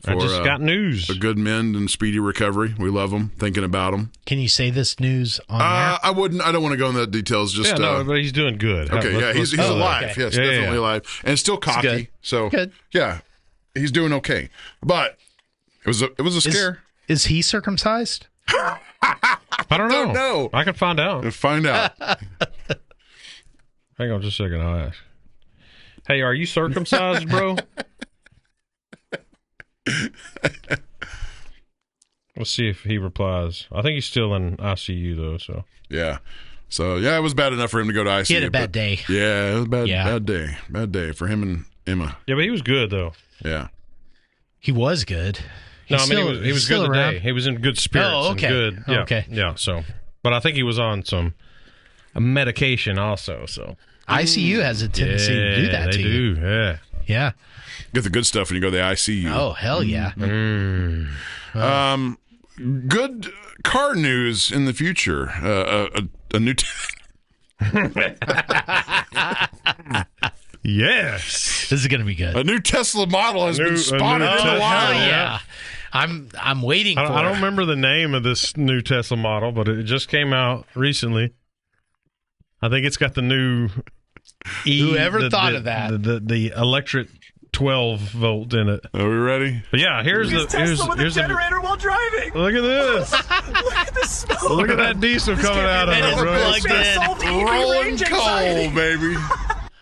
for I just got news. a good mend and speedy recovery. We love them. Thinking about them. Can you say this news on air? I wouldn't. I don't want to go into the details. Just Yeah, no, but he's doing good. okay. Yeah, he's alive. okay. Yes, Yeah, definitely yeah. alive, and still cocky. good. So Good. Yeah, he's doing okay. But it was a scare. Is he circumcised? I don't know. Don't know. I can find out. Find out. Hang on just a second. I'll ask. Hey, are you circumcised, bro? Let's see if he replies. I think he's still in ICU though. So Yeah. So, yeah, it was bad enough for him to go to ICU. He had a bad day. Yeah, it was bad day. Bad day for him and Emma. Yeah, but he was good, though. Yeah. He was good. He was good today. He was in good spirits. Oh, okay. And good. Yeah, okay. Yeah, so. But I think he was on some medication also, so. ICU has a tendency to do that to you. Yeah. Yeah. Get the good stuff when you go to the ICU. Oh, hell yeah. Good car news in the future. A new... Yes. This is going to be good. A new Tesla model has been spotted in the Hell wild. yeah. I'm waiting for it. I don't remember the name of this new Tesla model, but it just came out recently. I think it's got the new Whoever thought of that? The electric 12-volt in it. Are we ready? But yeah, here's the generator while driving. Look at this. Look at the smoke. Look at that diesel coming out of And it, it's bro. plugged in. Rolling coal, baby.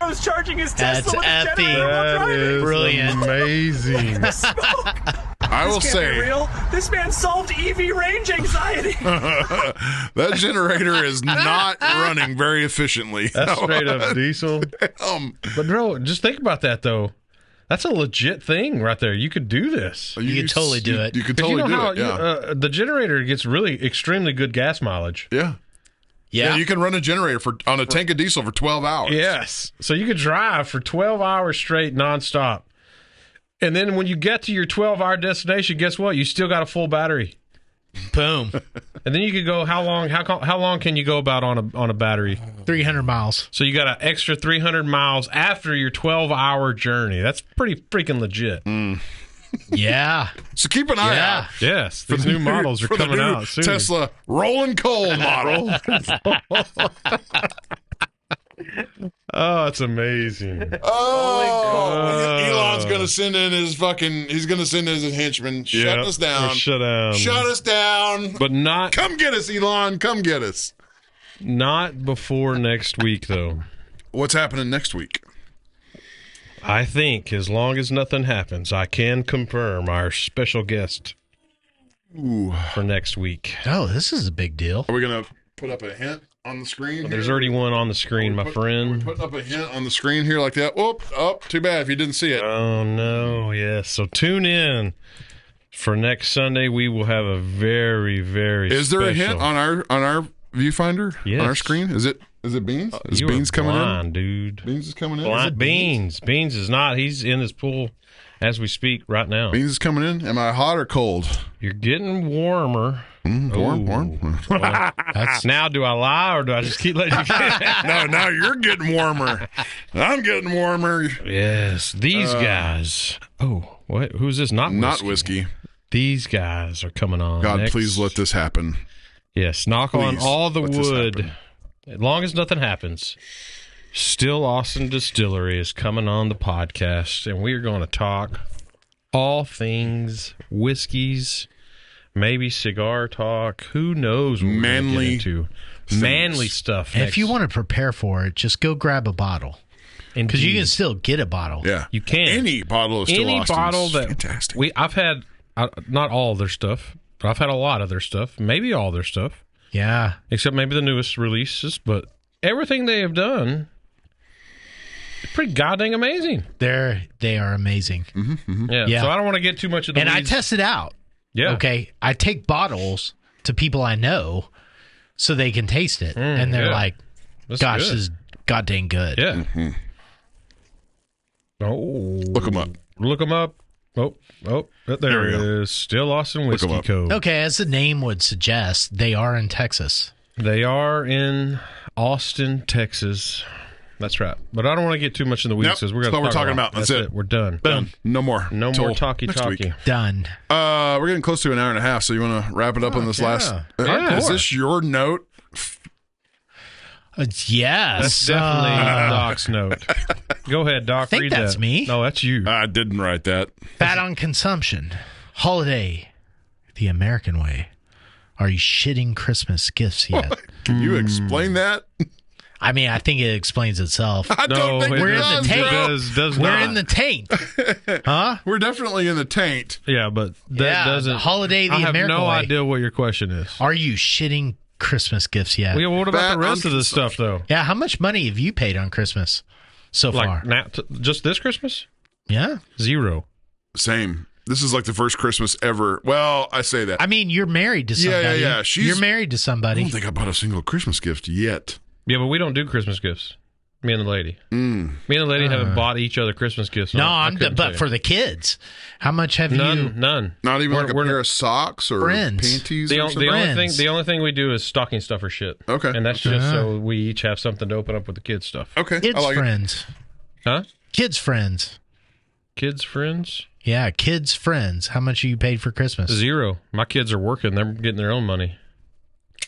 I was charging his Tesla with That's a generator while That driving. is Brilliant. amazing. I will This can't be say real. This man solved EV range anxiety. that generator is not running very efficiently. That's straight up diesel. But bro, just think about that though. That's a legit thing right there. You could do this. You could totally do it. You could 'Cause totally you know do how it. Yeah. the generator gets really extremely good gas mileage. Yeah. Yeah. You can run a generator on a tank of diesel for 12 hours. Yes. So you could drive for 12 hours straight nonstop. And then when you get to your 12-hour destination, guess what? You still got a full battery. Boom. And then you could go how long can you go about on a battery? 300 miles. So you got an extra 300 miles after your 12-hour journey. That's pretty freaking legit. Yeah. So keep an eye out. Yes. These new models are for the coming new out soon. Tesla rolling coal model. Oh, it's amazing. Elon's going to send in his he's going to send in his henchmen. Shut us down. Shut down. Shut us down. But not Come get us, Elon. Come get us. not before next week, though. What's happening next week? I think as long as nothing happens, I can confirm our special guest for next week. Oh, this is a big deal. Are we going to put up a hint on the screen? There's here? already one on the screen, my Are we friend. putting up a hint on the screen here like that? Whoop. Oh, too bad if you didn't see it. Oh, no. Yes. So tune in for next Sunday. We will have a very, very Is there a special- hint on our viewfinder? Yes. On our screen? Is it Beans? Is You Beans are coming blind, dude. in? Beans is coming in. Blind Beans. Beans is not. He's in his pool as we speak right now. Beans is coming in. Am I hot or cold? You're getting warmer. Warm. That's now. Do I lie or do I just keep letting you get it? No, now you're getting warmer. I'm getting warmer. Yes, these guys. Oh, what? Who's this? Not whiskey. These guys are coming on. God, next. please let this happen. Yes, knock on Please all the let this wood. happen. As long as nothing happens. Still Austin Distillery is coming on the podcast, and we are going to talk all things whiskeys, maybe cigar talk. Who knows what we're gonna Manly get into. things. Manly stuff. And if you want to prepare for it, just go grab a bottle. Because you can still get a bottle. Yeah. You can. Any bottle of still Any Austin's bottle that fantastic. I've had, not all their stuff, but I've had a lot of their stuff. Maybe all their stuff, Yeah. except maybe the newest releases. But everything they have done is pretty goddamn amazing. They are amazing. Yeah. Yeah. So I don't want to get too much of the And I weeds. test it out. Yeah. Okay. I take bottles to people I know so they can taste it. And they're yeah. like, That's gosh, good. this is goddamn good. Yeah. Oh, Look 'em up. Look them up. Oh, there There we it go. is. Still Austin 'em Whiskey up. Co. Okay. As the name would suggest, they are in Texas. They are in Austin, Texas. That's right. But I don't want to get too much in the weeds Nope. because we're That's going what to we're talking about. That's it. We're done. Done. No more. No Till more talkie. next week. Done. We're getting close to an hour and a half, so you want to wrap it up on this last. Yeah. Is this your note? Yes. That's definitely Doc's note. Go ahead, Doc. think read that's that. me. No, that's you. I didn't write that. Fat on consumption. Holiday. The American way. Are you shitting Christmas gifts yet? Can you explain that? I mean, I think it explains itself. I No, don't think it We're it in does, the tank. bro. does We're not. in the taint. Huh? We're definitely in the taint. Yeah, but that Yeah, doesn't. the holiday the I have American no way. idea what your question is. Are you shitting Christmas gifts yet. Well, what about the rest of the stuff, though? Yeah, how much money have you paid on Christmas so far? Just this Christmas? Yeah. 0. Same. This is like the first Christmas ever. Well, I say that. I mean, you're married to somebody. Yeah. You're married to somebody. I don't think I bought a single Christmas gift yet. Yeah, but we don't do Christmas gifts. Me and the lady. Me and the lady haven't bought each other Christmas gifts. But for the kids, how much have you? None. Not even like a pair of socks or panties. The only thing we do is stocking stuffer shit. Okay, and that's just so we each have something to open up with the kids stuff. Okay, kids friends. Huh? Kids friends. Kids friends. Yeah, kids friends. How much you paid for Christmas? 0. My kids are working. They're getting their own money.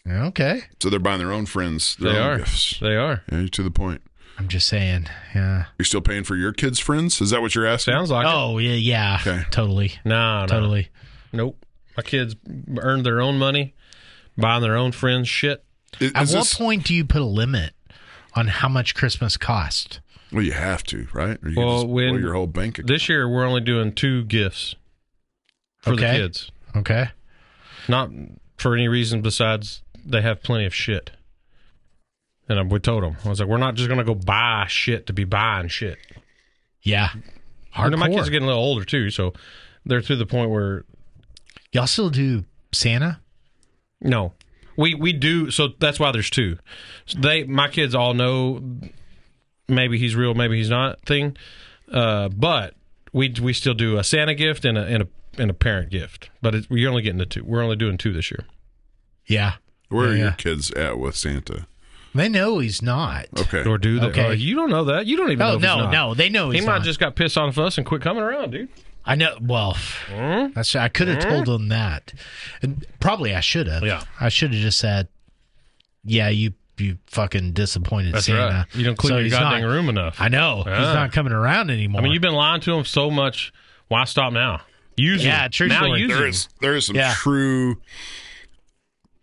Okay. So they're buying their own friends. Their own gifts. They are. Yeah, to the point. I'm just saying, yeah. You're still paying for your kids' friends? Is that what you're asking? Sounds like it. Yeah. Okay. Totally. No. Totally. Nope. My kids earned their own money, buying their own friends' shit. At what point do you put a limit on how much Christmas costs? Well, you have to, right? Or you can just blow your whole bank account. This year, we're only doing 2 gifts for the kids. Okay. Not for any reason besides they have plenty of shit. And we told them, I was like, we're not just going to go buy shit to be buying shit. Yeah. Hardcore. My kids are getting a little older, too, so they're to the point where... Y'all still do Santa? No. We do, so that's why there's 2. So my kids all know maybe he's real, maybe he's not thing, but we still do a Santa gift and a parent gift. But you're only getting the 2. We're only doing 2 this year. Yeah. Where are your kids at with Santa? They know he's not. Okay. Or do they? Okay. You don't know that. You don't even know if he's not. No, they know he's not. He might just got pissed off us and quit coming around, dude. I know. Well, I could have told them that. And probably I should have. Yeah. I should have just said, yeah, you fucking disappointed That's Santa. right. You don't clean your goddamn room enough. I know. Yeah. He's not coming around anymore. I mean, you've been lying to him so much. Why stop now? Use him. True now story. There is some true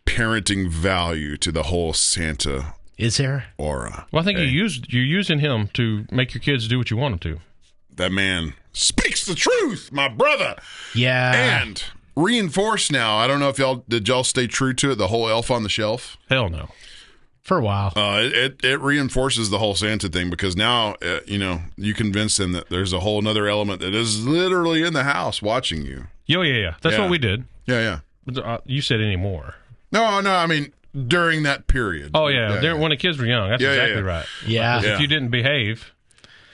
parenting value to the whole Santa Is there? aura. Well, I think you're using him to make your kids do what you want them to. That man speaks the truth, my brother. Yeah. And reinforced now. I don't know if did y'all stay true to it, the whole elf on the shelf? Hell no. For a while. It reinforces the whole Santa thing because now, you convince them that there's a whole other element that is literally in the house watching you. Yeah. That's what we did. Yeah. You said any more. No, I mean, during that period. Oh, yeah. When the kids were young. That's exactly right. Yeah. If you didn't behave,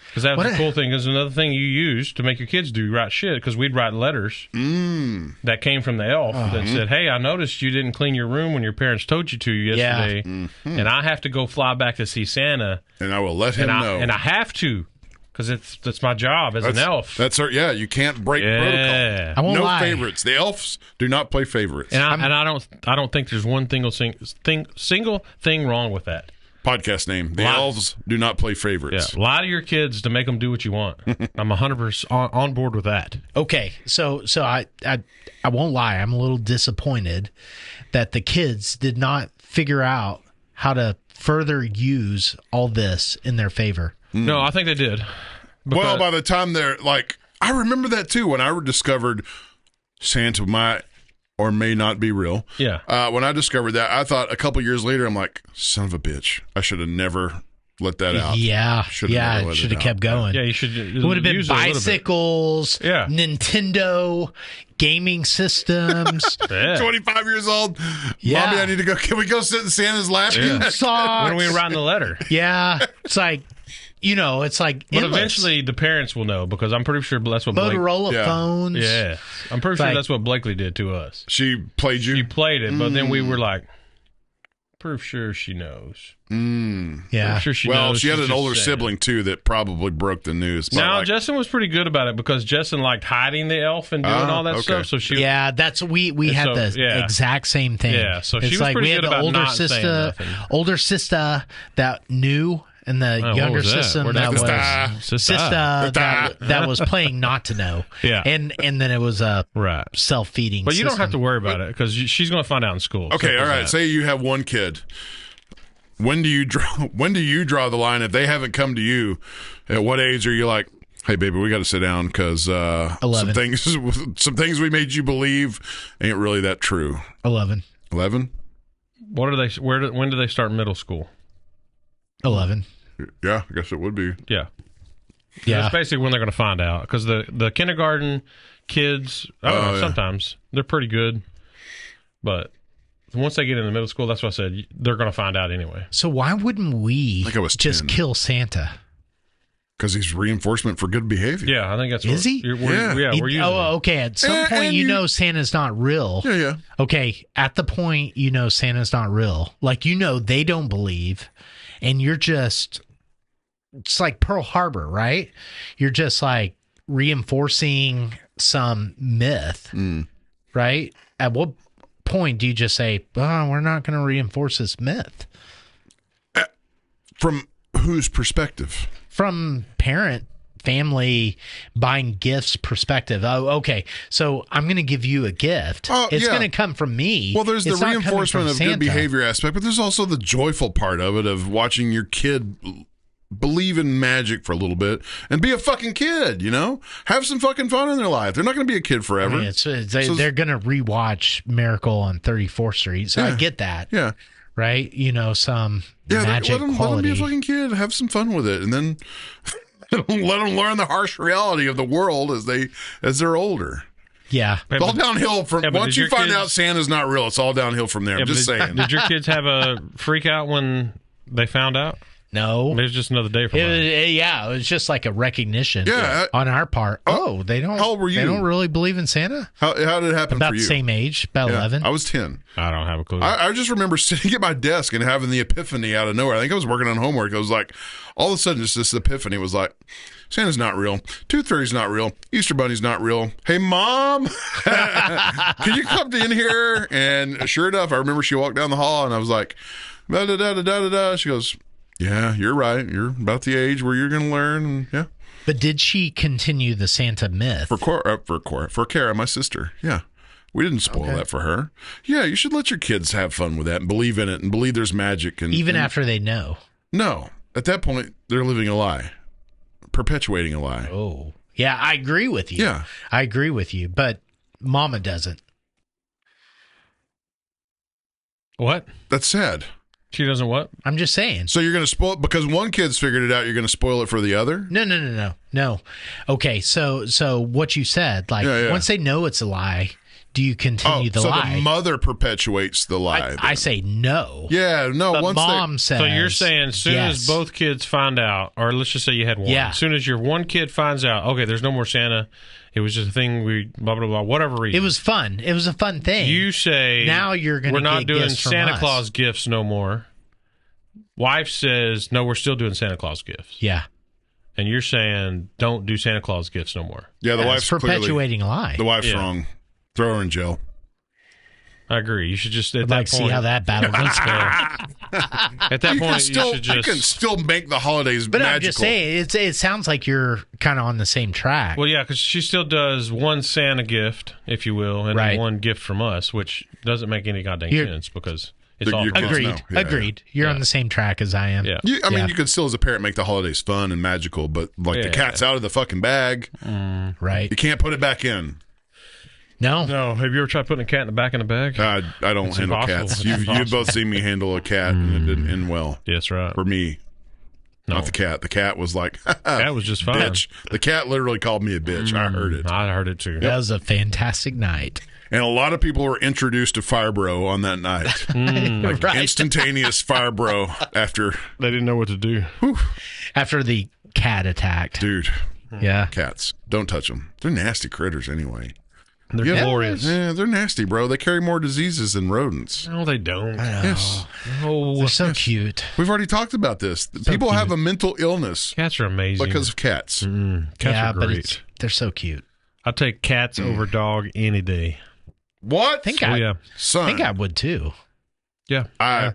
because that's the cool thing, is another thing you used to make your kids do right shit, because we'd write letters that came from the elf that said, hey, I noticed you didn't clean your room when your parents told you to yesterday, and I have to go fly back to see Santa. And I will let him know. And I have to, because that's my job as an elf. That's you can't break protocol. I won't lie. Favorites. The elves do not play favorites. And I don't think there's one single thing wrong with that. Podcast name. The elves do not play favorites. Yeah, lie to your kids to make them do what you want. I'm 100% on board with that. Okay, so I won't lie. I'm a little disappointed that the kids did not figure out how to further use all this in their favor. No, I think they did. Well, by the time they're like, I remember that too when I discovered Santa might or may not be real. Yeah. When I discovered that, I thought a couple years later, I'm like, son of a bitch. I should have never let that out. Yeah. Should have kept going. Yeah, you should. It would have been bicycles, Nintendo, gaming systems. 25 years old. Yeah. Mommy, I need to go. Can we go sit in Santa's lap? Yeah. When are we writing the letter? Yeah. It's like, it's like But endless. eventually the parents will know, because I'm pretty sure that's what Motorola phones. Yeah. I'm pretty sure that's what Blakely did to us. She played you? She played it, but then we were like, pretty sure she knows. Yeah. Sure she knows. She had She's an older saying. sibling, too, that probably broke the news. Now, Justin was pretty good about it, because Justin liked hiding the elf and doing all that stuff. So she, that's we had the exact same thing. Yeah, so she it's was like pretty we had good the about older not saying sister that knew, and the younger sister that was playing not to know. Yeah, and then it was a self-feeding. But you don't have to worry about it, because she's going to find out in school. Okay, all right. Say you have one kid. When do you draw the line? If they haven't come to you, at what age are you like, hey, baby, we got to sit down, because some things we made you believe ain't really that true? 11. 11? What are they? When do they start middle school? 11. Yeah, I guess it would be. Yeah. Yeah. That's basically when they're going to find out, because the kindergarten kids, I don't know, sometimes they're pretty good, but once they get into middle school, that's what I said, they're going to find out anyway. So why wouldn't we was just 10. kill Santa? Because he's reinforcement for good behavior. Yeah, I think that's Is he? Yeah. We're using okay. At some point, you know Santa's not real. Yeah. Okay, at the point you know Santa's not real, like they don't believe, and you're just, it's like Pearl Harbor, right? You're just like reinforcing some myth, right? At what point do you just say, "Oh, we're not going to reinforce this myth"? From whose perspective? From parent, family, buying gifts perspective. Oh, okay. So I'm going to give you a gift. It's going to come from me. Well, there's It's the not coming reinforcement from of Santa. good behavior aspect, but there's also the joyful part of it, of watching your kid believe in magic for a little bit and be a fucking kid, have some fucking fun in their life. They're not going to be a kid forever. I mean, they're going to rewatch Miracle on 34th Street. So I get that. Yeah. Right? Some magic let them quality. be a fucking kid, have some fun with it, and then let them learn the harsh reality of the world as they're older. Yeah. It's all downhill from once you find kids, out Santa's not real. It's all downhill from there. I'm just saying. Did your kids have a freak out when they found out? No. There's just another day for it was just like a recognition on our part. They don't. How old were you? They don't really believe in Santa? How did it happen About for you? the same age, about 11. I was 10. I don't have a clue. I just remember sitting at my desk and having the epiphany out of nowhere. I think I was working on homework. I was like, all of a sudden, just this epiphany was like, Santa's not real. Tooth Fairy's not real. Easter Bunny's not real. Hey, Mom, can you come in here? And sure enough, I remember she walked down the hall and I was like, da-da-da-da-da-da. She goes, yeah, you're right. You're about the age where you're going to learn. And, yeah. But did she continue the Santa myth? For Kara, my sister. Yeah. We didn't spoil that for her. Yeah, you should let your kids have fun with that and believe in it and believe there's magic. Even after they know? No. At that point, they're living a lie. Perpetuating a lie. Oh. Yeah, I agree with you. Yeah. I agree with you, but Mama doesn't. What? That's sad. She doesn't what? I'm just saying. So you're going to spoil it because one kid's figured it out, you're going to spoil it for the other? No. Okay, so what you said, like, once they know it's a lie, do you continue the lie? So the mother perpetuates the lie. I say no. Yeah, no. But once Mom says. So you're saying as soon as both kids find out, or let's just say you had one. Yeah. As soon as your one kid finds out, okay, there's no more Santa. It was just a thing we blah blah blah, whatever reason. It was fun. It was a fun thing. You say now you're going to we're not get doing gifts from Santa us. Claus gifts no more. Wife says no, we're still doing Santa Claus gifts. Yeah. And you're saying don't do Santa Claus gifts no more. Yeah, the wife's perpetuating a lie. The wife's wrong. Throw her in jail. I agree. You should just I'd like to see how that battle goes. At that point, you should just. You can still make the holidays but magical. I'm just saying, it sounds like you're kind of on the same track. Well, yeah, because she still does one Santa gift, if you will, and then one gift from us, which doesn't make any goddamn sense because it's all agreed. Agreed. You're on the same track as I am. Yeah. I mean, you could still, as a parent, make the holidays fun and magical, but the cat's out of the fucking bag. Right. You can't put it back in. No. Have you ever tried putting a cat in the back of the bag? I don't handle cats. You've both seen me handle a cat, and it didn't end well. Yes, right. For me. No. Not the cat. The cat was like, that was just fine. Bitch. The cat literally called me a bitch. I heard it. I heard it too. That was a fantastic night. And a lot of people were introduced to FireBro on that night. Instantaneous FireBro after. They didn't know what to do. Whew. After the cat attacked. Dude. Yeah. Cats. Don't touch them. They're nasty critters anyway. They're glorious. Yeah, they're nasty, bro. They carry more diseases than rodents. No, they don't. Yes. No. They're so cute. We've already talked about this. People have a mental illness Cats are amazing. because of cats. Cats are but great. they're so cute. I take cats over dog any day. What? I think Son. I think I would too. Yeah. I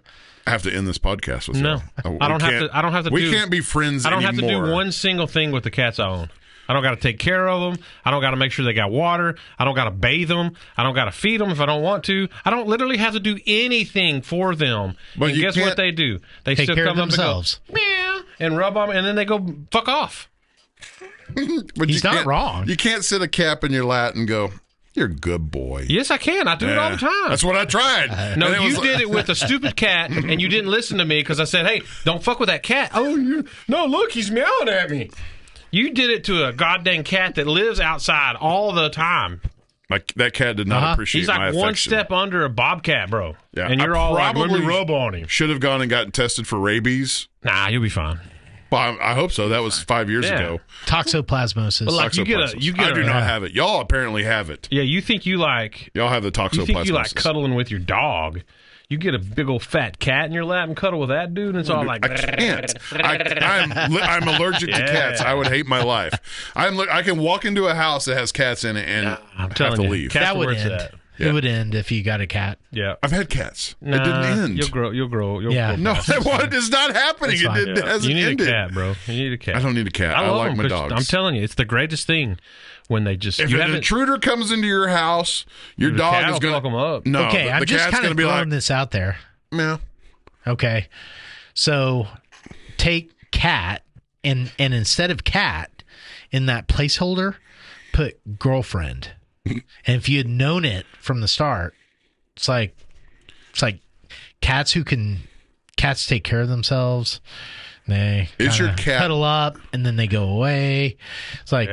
have to end this podcast with No. that. I don't have to. We can't be friends I don't anymore. have to do one single thing with the cats I own. I don't got to take care of them. I don't got to make sure they got water. I don't got to bathe them. I don't got to feed them if I don't want to. I don't literally have to do anything for them. But and guess what they do? They take still care come of up themselves. and go, meow, and rub them, and then they go fuck off. But He's not wrong. You can't sit a cat in your lap and go, You're a good boy. Yes, I can. I do it all the time. That's what I tried. No, you did it with a stupid cat, and you didn't listen to me because I said, hey, don't fuck with that cat. Oh, no, look, he's meowing at me. You did it to a goddamn cat that lives outside all the time. Like that cat did not appreciate my affection. He's like one step under a bobcat, bro. Yeah, and you're all like, let me rub on him. Should have gone and gotten tested for rabies. Nah, you'll be fine. Well, I hope so. That was 5 years ago. Toxoplasmosis. But like, I do not have it. Y'all apparently have it. Yeah, you think you like... Y'all have the toxoplasmosis. You think you like cuddling with your dog. You get a big old fat cat in your lap and cuddle with that dude, and it's all like... I can't. I'm allergic to cats. I would hate my life. I can walk into a house that has cats in it and have to leave. That would end. It would end if you got a cat. Yeah, I've had cats. It didn't end. You'll grow. Yeah. No, it's not happening. It hasn't ended. You need a cat, bro. You need a cat. I don't need a cat. I like my dogs. I'm telling you, it's the greatest thing when they just. If an intruder comes into your house, your dog is going to fuck them up. No, okay, I'm just kind of throwing this out there. Yeah. Okay, so take cat and instead of cat in that placeholder, put girlfriend. And if you had known it from the start, it's like cats take care of themselves. They is your cat cuddle up and then they go away. It's like,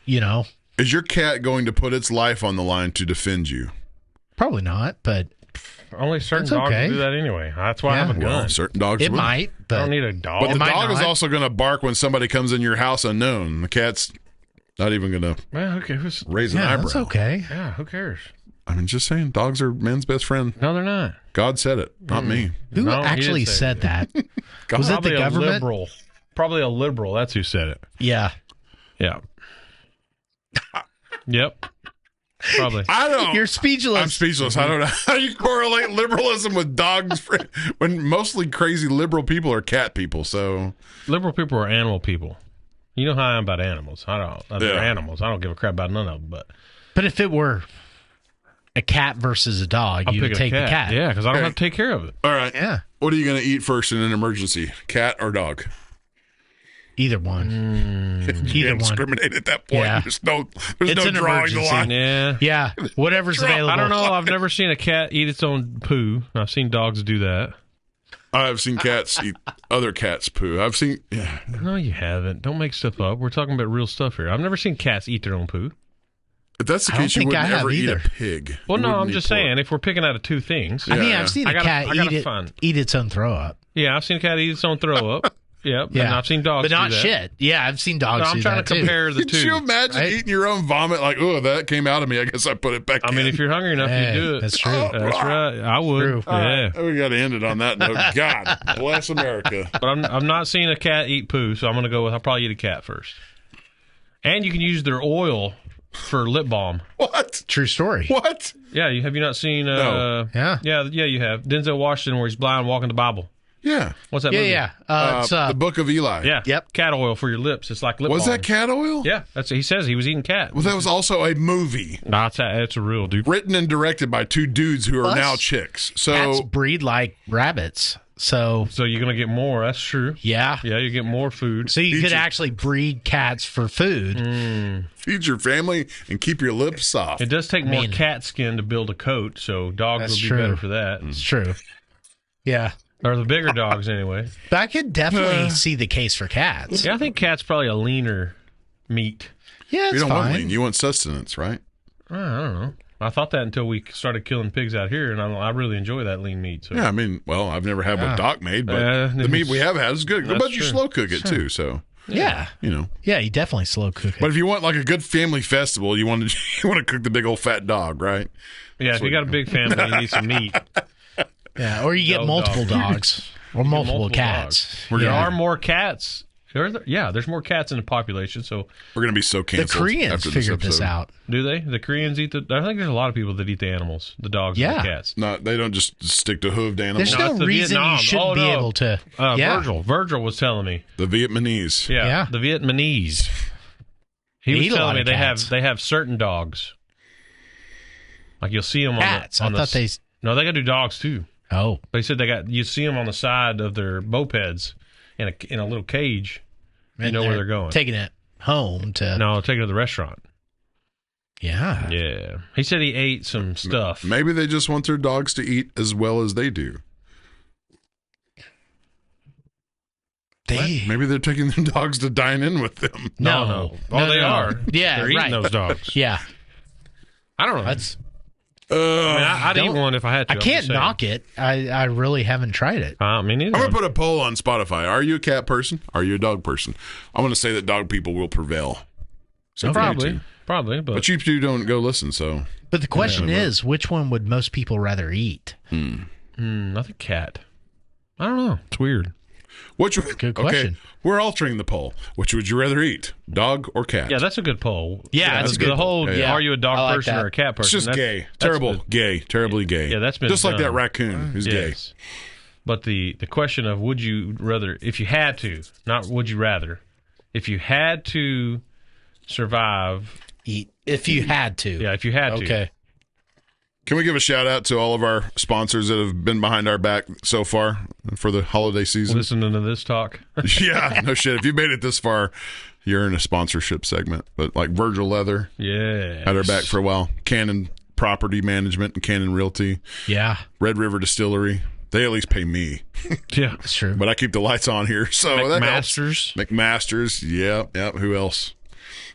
is your cat going to put its life on the line to defend you? Probably not, but only certain dogs do that anyway. That's why I have a gun. Well, certain dogs it might. But I don't need a dog. But the dog is also going to bark when somebody comes in your house unknown. The cat's not even going to raise an eyebrow. That's okay. Yeah, who cares? I mean, just saying, dogs are men's best friend. No, they're not. God said it, not me. Who actually said that? Was it the government? Probably a liberal. That's who said it. Yeah. Yeah. Yep. Probably. I don't. You're speechless. I'm speechless. I don't know how you correlate liberalism with dogs when mostly crazy liberal people are cat people. So liberal people are animal people. You know how I am about animals. They're animals. I don't give a crap about none of them. But if it were a cat versus a dog, you would take the cat. Yeah, because I don't have to take care of it. All right. Yeah. What are you going to eat first in an emergency? Cat or dog? Either one. You can't discriminate at that point. Yeah. There's no drawing the line. Yeah. Whatever's available. I don't know. I've never seen a cat eat its own poo. I've seen dogs do that. I've seen cats eat other cats' poo. I've seen. Yeah. No, you haven't. Don't make stuff up. We're talking about real stuff here. I've never seen cats eat their own poo. If that's the case, you would never eat a pig. Well, no, I'm just saying, if we're picking out of two things. I mean, I've seen a cat eat its own throw up. Yeah, I've seen a cat eat its own throw up. Yep. Yeah. And I've seen dogs do that. But not shit. Yeah, I've seen dogs do that. I'm trying to compare the two. Could you imagine eating your own vomit? Like, oh, that came out of me. I guess I put it back in. I mean, if you're hungry enough, you do it. That's true. That's right. I would. True. Yeah. Right. We got to end it on that note. God bless America. But I'm not seeing a cat eat poo, so I'm going to go with I'll probably eat a cat first. And you can use their oil for lip balm. What? True story. What? Yeah, have you not seen? No. Yeah, you have Denzel Washington where he's blind walking the Bible. Yeah. What's that movie? Yeah. It's the Book of Eli. Yeah. Yep. Cat oil for your lips. It's like lip balm. Was that cat oil? Yeah. He says he was eating cat. Well, that was also a movie. Nah, it's a real dude. Written and directed by two dudes who are now chicks. So cats breed like rabbits. So you're going to get more. That's true. Yeah. Yeah, you get more food. So you could actually breed cats for food. Feed your family and keep your lips soft. It does take more cat skin to build a coat, so dogs will be better for that. It's true. Yeah. Or the bigger dogs, anyway. But I could definitely see the case for cats. Yeah, I think cat's probably a leaner meat. Yeah, it's you don't fine. want lean. You want sustenance, right? I don't know. I thought that until we started killing pigs out here, and I really enjoy that lean meat. So. Yeah, I mean, well, I've never had what Doc made, but the meat we have had is good. But you slow cook it, too, so... Yeah. You know. Yeah, you definitely slow cook it. But if you want like a good family festival, you want to cook the big old fat dog, right? Yeah, if you got a big family, you need some meat. Yeah, or you get multiple dogs or multiple cats. There are more cats. There's more cats in the population, so we're going to be so canceled. The Koreans figured this out. Do they? The Koreans eat I think there's a lot of people that eat the animals, the dogs and the cats. No, they don't just stick to hooved animals. There's no reason you shouldn't be able to. Virgil was telling me. The Vietnamese. Yeah. The Vietnamese. He was telling me they have certain dogs. Like you'll see them cats. on the... No, they got to do dogs too. Oh. They said you see them on the side of their mopeds in a little cage. You know where they're going. Taking it home to... No, taking it to the restaurant. Yeah. Yeah. He said he ate some stuff. Maybe they just want their dogs to eat as well as they do. Maybe they're taking their dogs to dine in with them. No. Oh, they are. Yeah, they're eating those dogs. Yeah. I don't know. That's. I'd eat one if I had to. I can't knock it. I really haven't tried it. Me neither. I'm going to put a poll on Spotify. Are you a cat person? Are you a dog person? I'm going to say that dog people will prevail. So probably. But you two don't go listen, so. But the question is, which one would most people rather eat? I think cat. I don't know. It's weird. Good question. Okay, we're altering the poll. Which would you rather eat, dog or cat? Yeah, that's a good poll. Yeah, that's a good poll. Yeah. Are you a dog person that. or a cat person? It's just gay. Terribly gay. Yeah, that's been just like done. that raccoon who's gay. But the question of would you rather, if you had to, not would you rather, if you had to survive. Eat. If you had to. Yeah, if you had to. Okay. Can we give a shout out to all of our sponsors that have been behind our back so far for the holiday season? Listening to this talk. Yeah, no shit. If you made it this far, you're in a sponsorship segment. But like Virgil Leather, had our back for a while. Cannon Property Management and Cannon Realty. Yeah. Red River Distillery. They at least pay me. Yeah, that's true. But I keep the lights on here, so McMaster's. That helps. McMaster's. Yeah. Who else?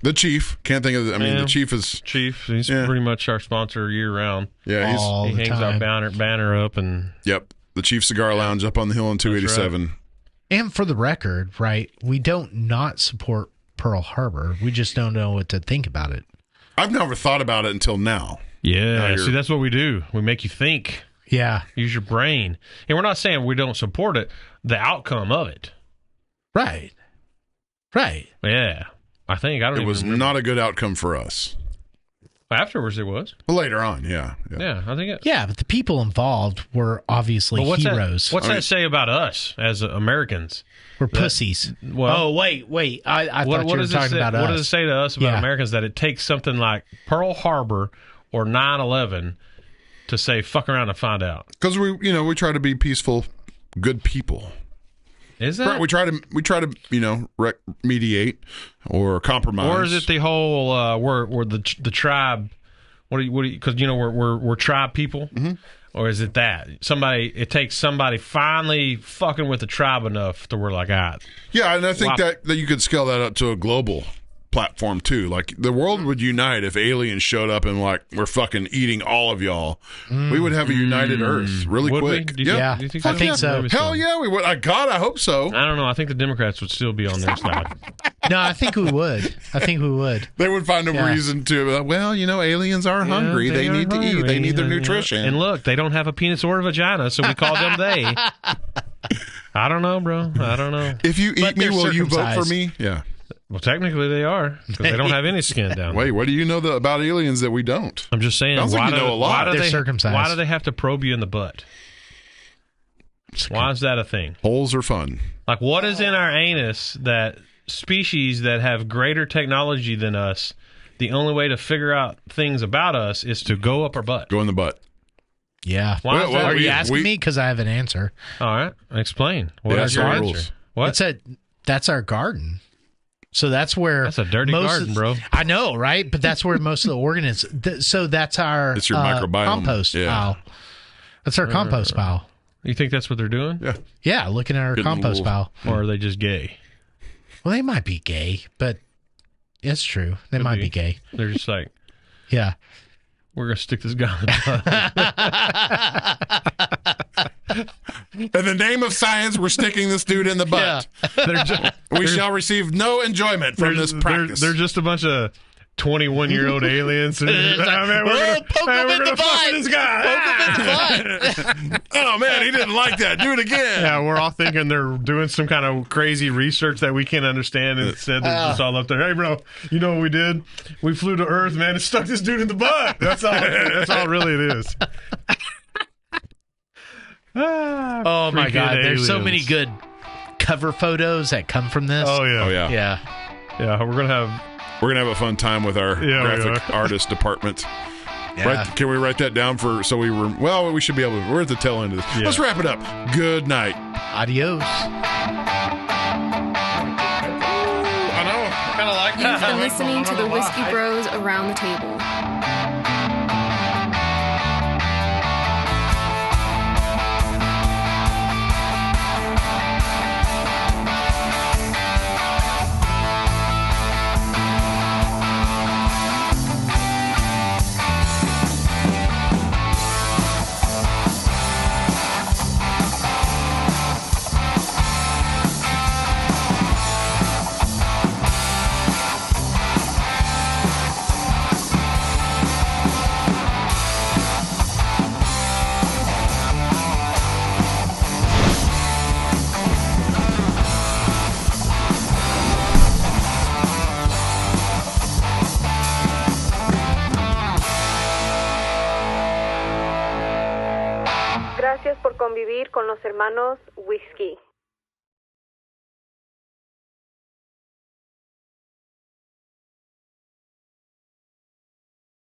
The Chief. Can't think of. The Chief is He's pretty much our sponsor year round. Yeah, he hangs our banner up and. Yep, the Chief Cigar Lounge up on the hill on 287. Right. And for the record, right, we don't not support Pearl Harbor. We just don't know what to think about it. I've never thought about it until now. Yeah, see, that's what we do. We make you think. Yeah, use your brain, and we're not saying we don't support it. The outcome of it. Right. Yeah. I think it was not a good outcome for us. Afterwards, it was. Well, later on, yeah. I think it. Yeah, but the people involved were obviously heroes. What's that say about us as Americans? We're pussies. Well, wait. I thought you were talking about us. What does it say to us about Americans that it takes something like Pearl Harbor or 9/11 to say "fuck around and find out"? Because we try to be peaceful, good people. Is that right? We try to mediate or compromise, or is it the whole where the tribe? What do you? Because we're tribe people, or is it that it takes somebody finally fucking with the tribe enough to we're like, yeah, and I think that you could scale that up to a global platform too. Like the world would unite if aliens showed up and like we're fucking eating all of y'all. We would have a united Earth really quick. Yeah, I think so. Hell yeah, we would. I hope so. I don't know. I think the Democrats would still be on their side. No, I think we would. They would find a reason to. Well, aliens are hungry. They need to eat. They need their nutrition. And look, they don't have a penis or a vagina, so we call them they. I don't know, bro. I don't know. If you eat me, will you vote for me? Yeah. Well, technically they are, because they don't have any skin down there. Wait, what do you know about aliens that we don't? I'm just saying, why They're circumcised. Why do they have to probe you in the butt? Why is that a thing? Holes are fun. Like, what is in our anus that species that have greater technology than us, the only way to figure out things about us is to go up our butt? Go in the butt. Yeah. Why is that? Are you asking me? Because I have an answer. All right. Explain. What is your answer? Rules. What? That's our garden. So that's where that's a dirty garden, bro. I know, right? But that's where most of the organisms. So that's our it's your microbiome compost pile. That's our compost pile. You think that's what they're doing? Yeah. Yeah, looking at our compost pile. Or are they just gay? Well, they might be gay, but it's true. They might be gay. They're just like, yeah, we're gonna stick this guy in the butt. In the name of science, we're sticking this dude in the butt. Yeah. We shall receive no enjoyment from this practice. They're just a bunch of 21-year-old aliens. Poke him in the butt. This guy. Oh man, he didn't like that. Do it again. Yeah, we're all thinking they're doing some kind of crazy research that we can't understand. And instead, they're just all up there. Hey, bro, you know what we did? We flew to Earth, man, and stuck this dude in the butt. That's all. That's all really it is. Oh my God! There's so many good cover photos that come from this. Oh yeah. Yeah. We're gonna have a fun time with our graphic artist department. Yeah. Can we write that down we should be able to. We're at the tail end of this. Yeah. Let's wrap it up. Good night. Adios. I know. kind of like You've been listening to the Whiskey Bros around the table. Gracias por convivir con los hermanos Whiskey.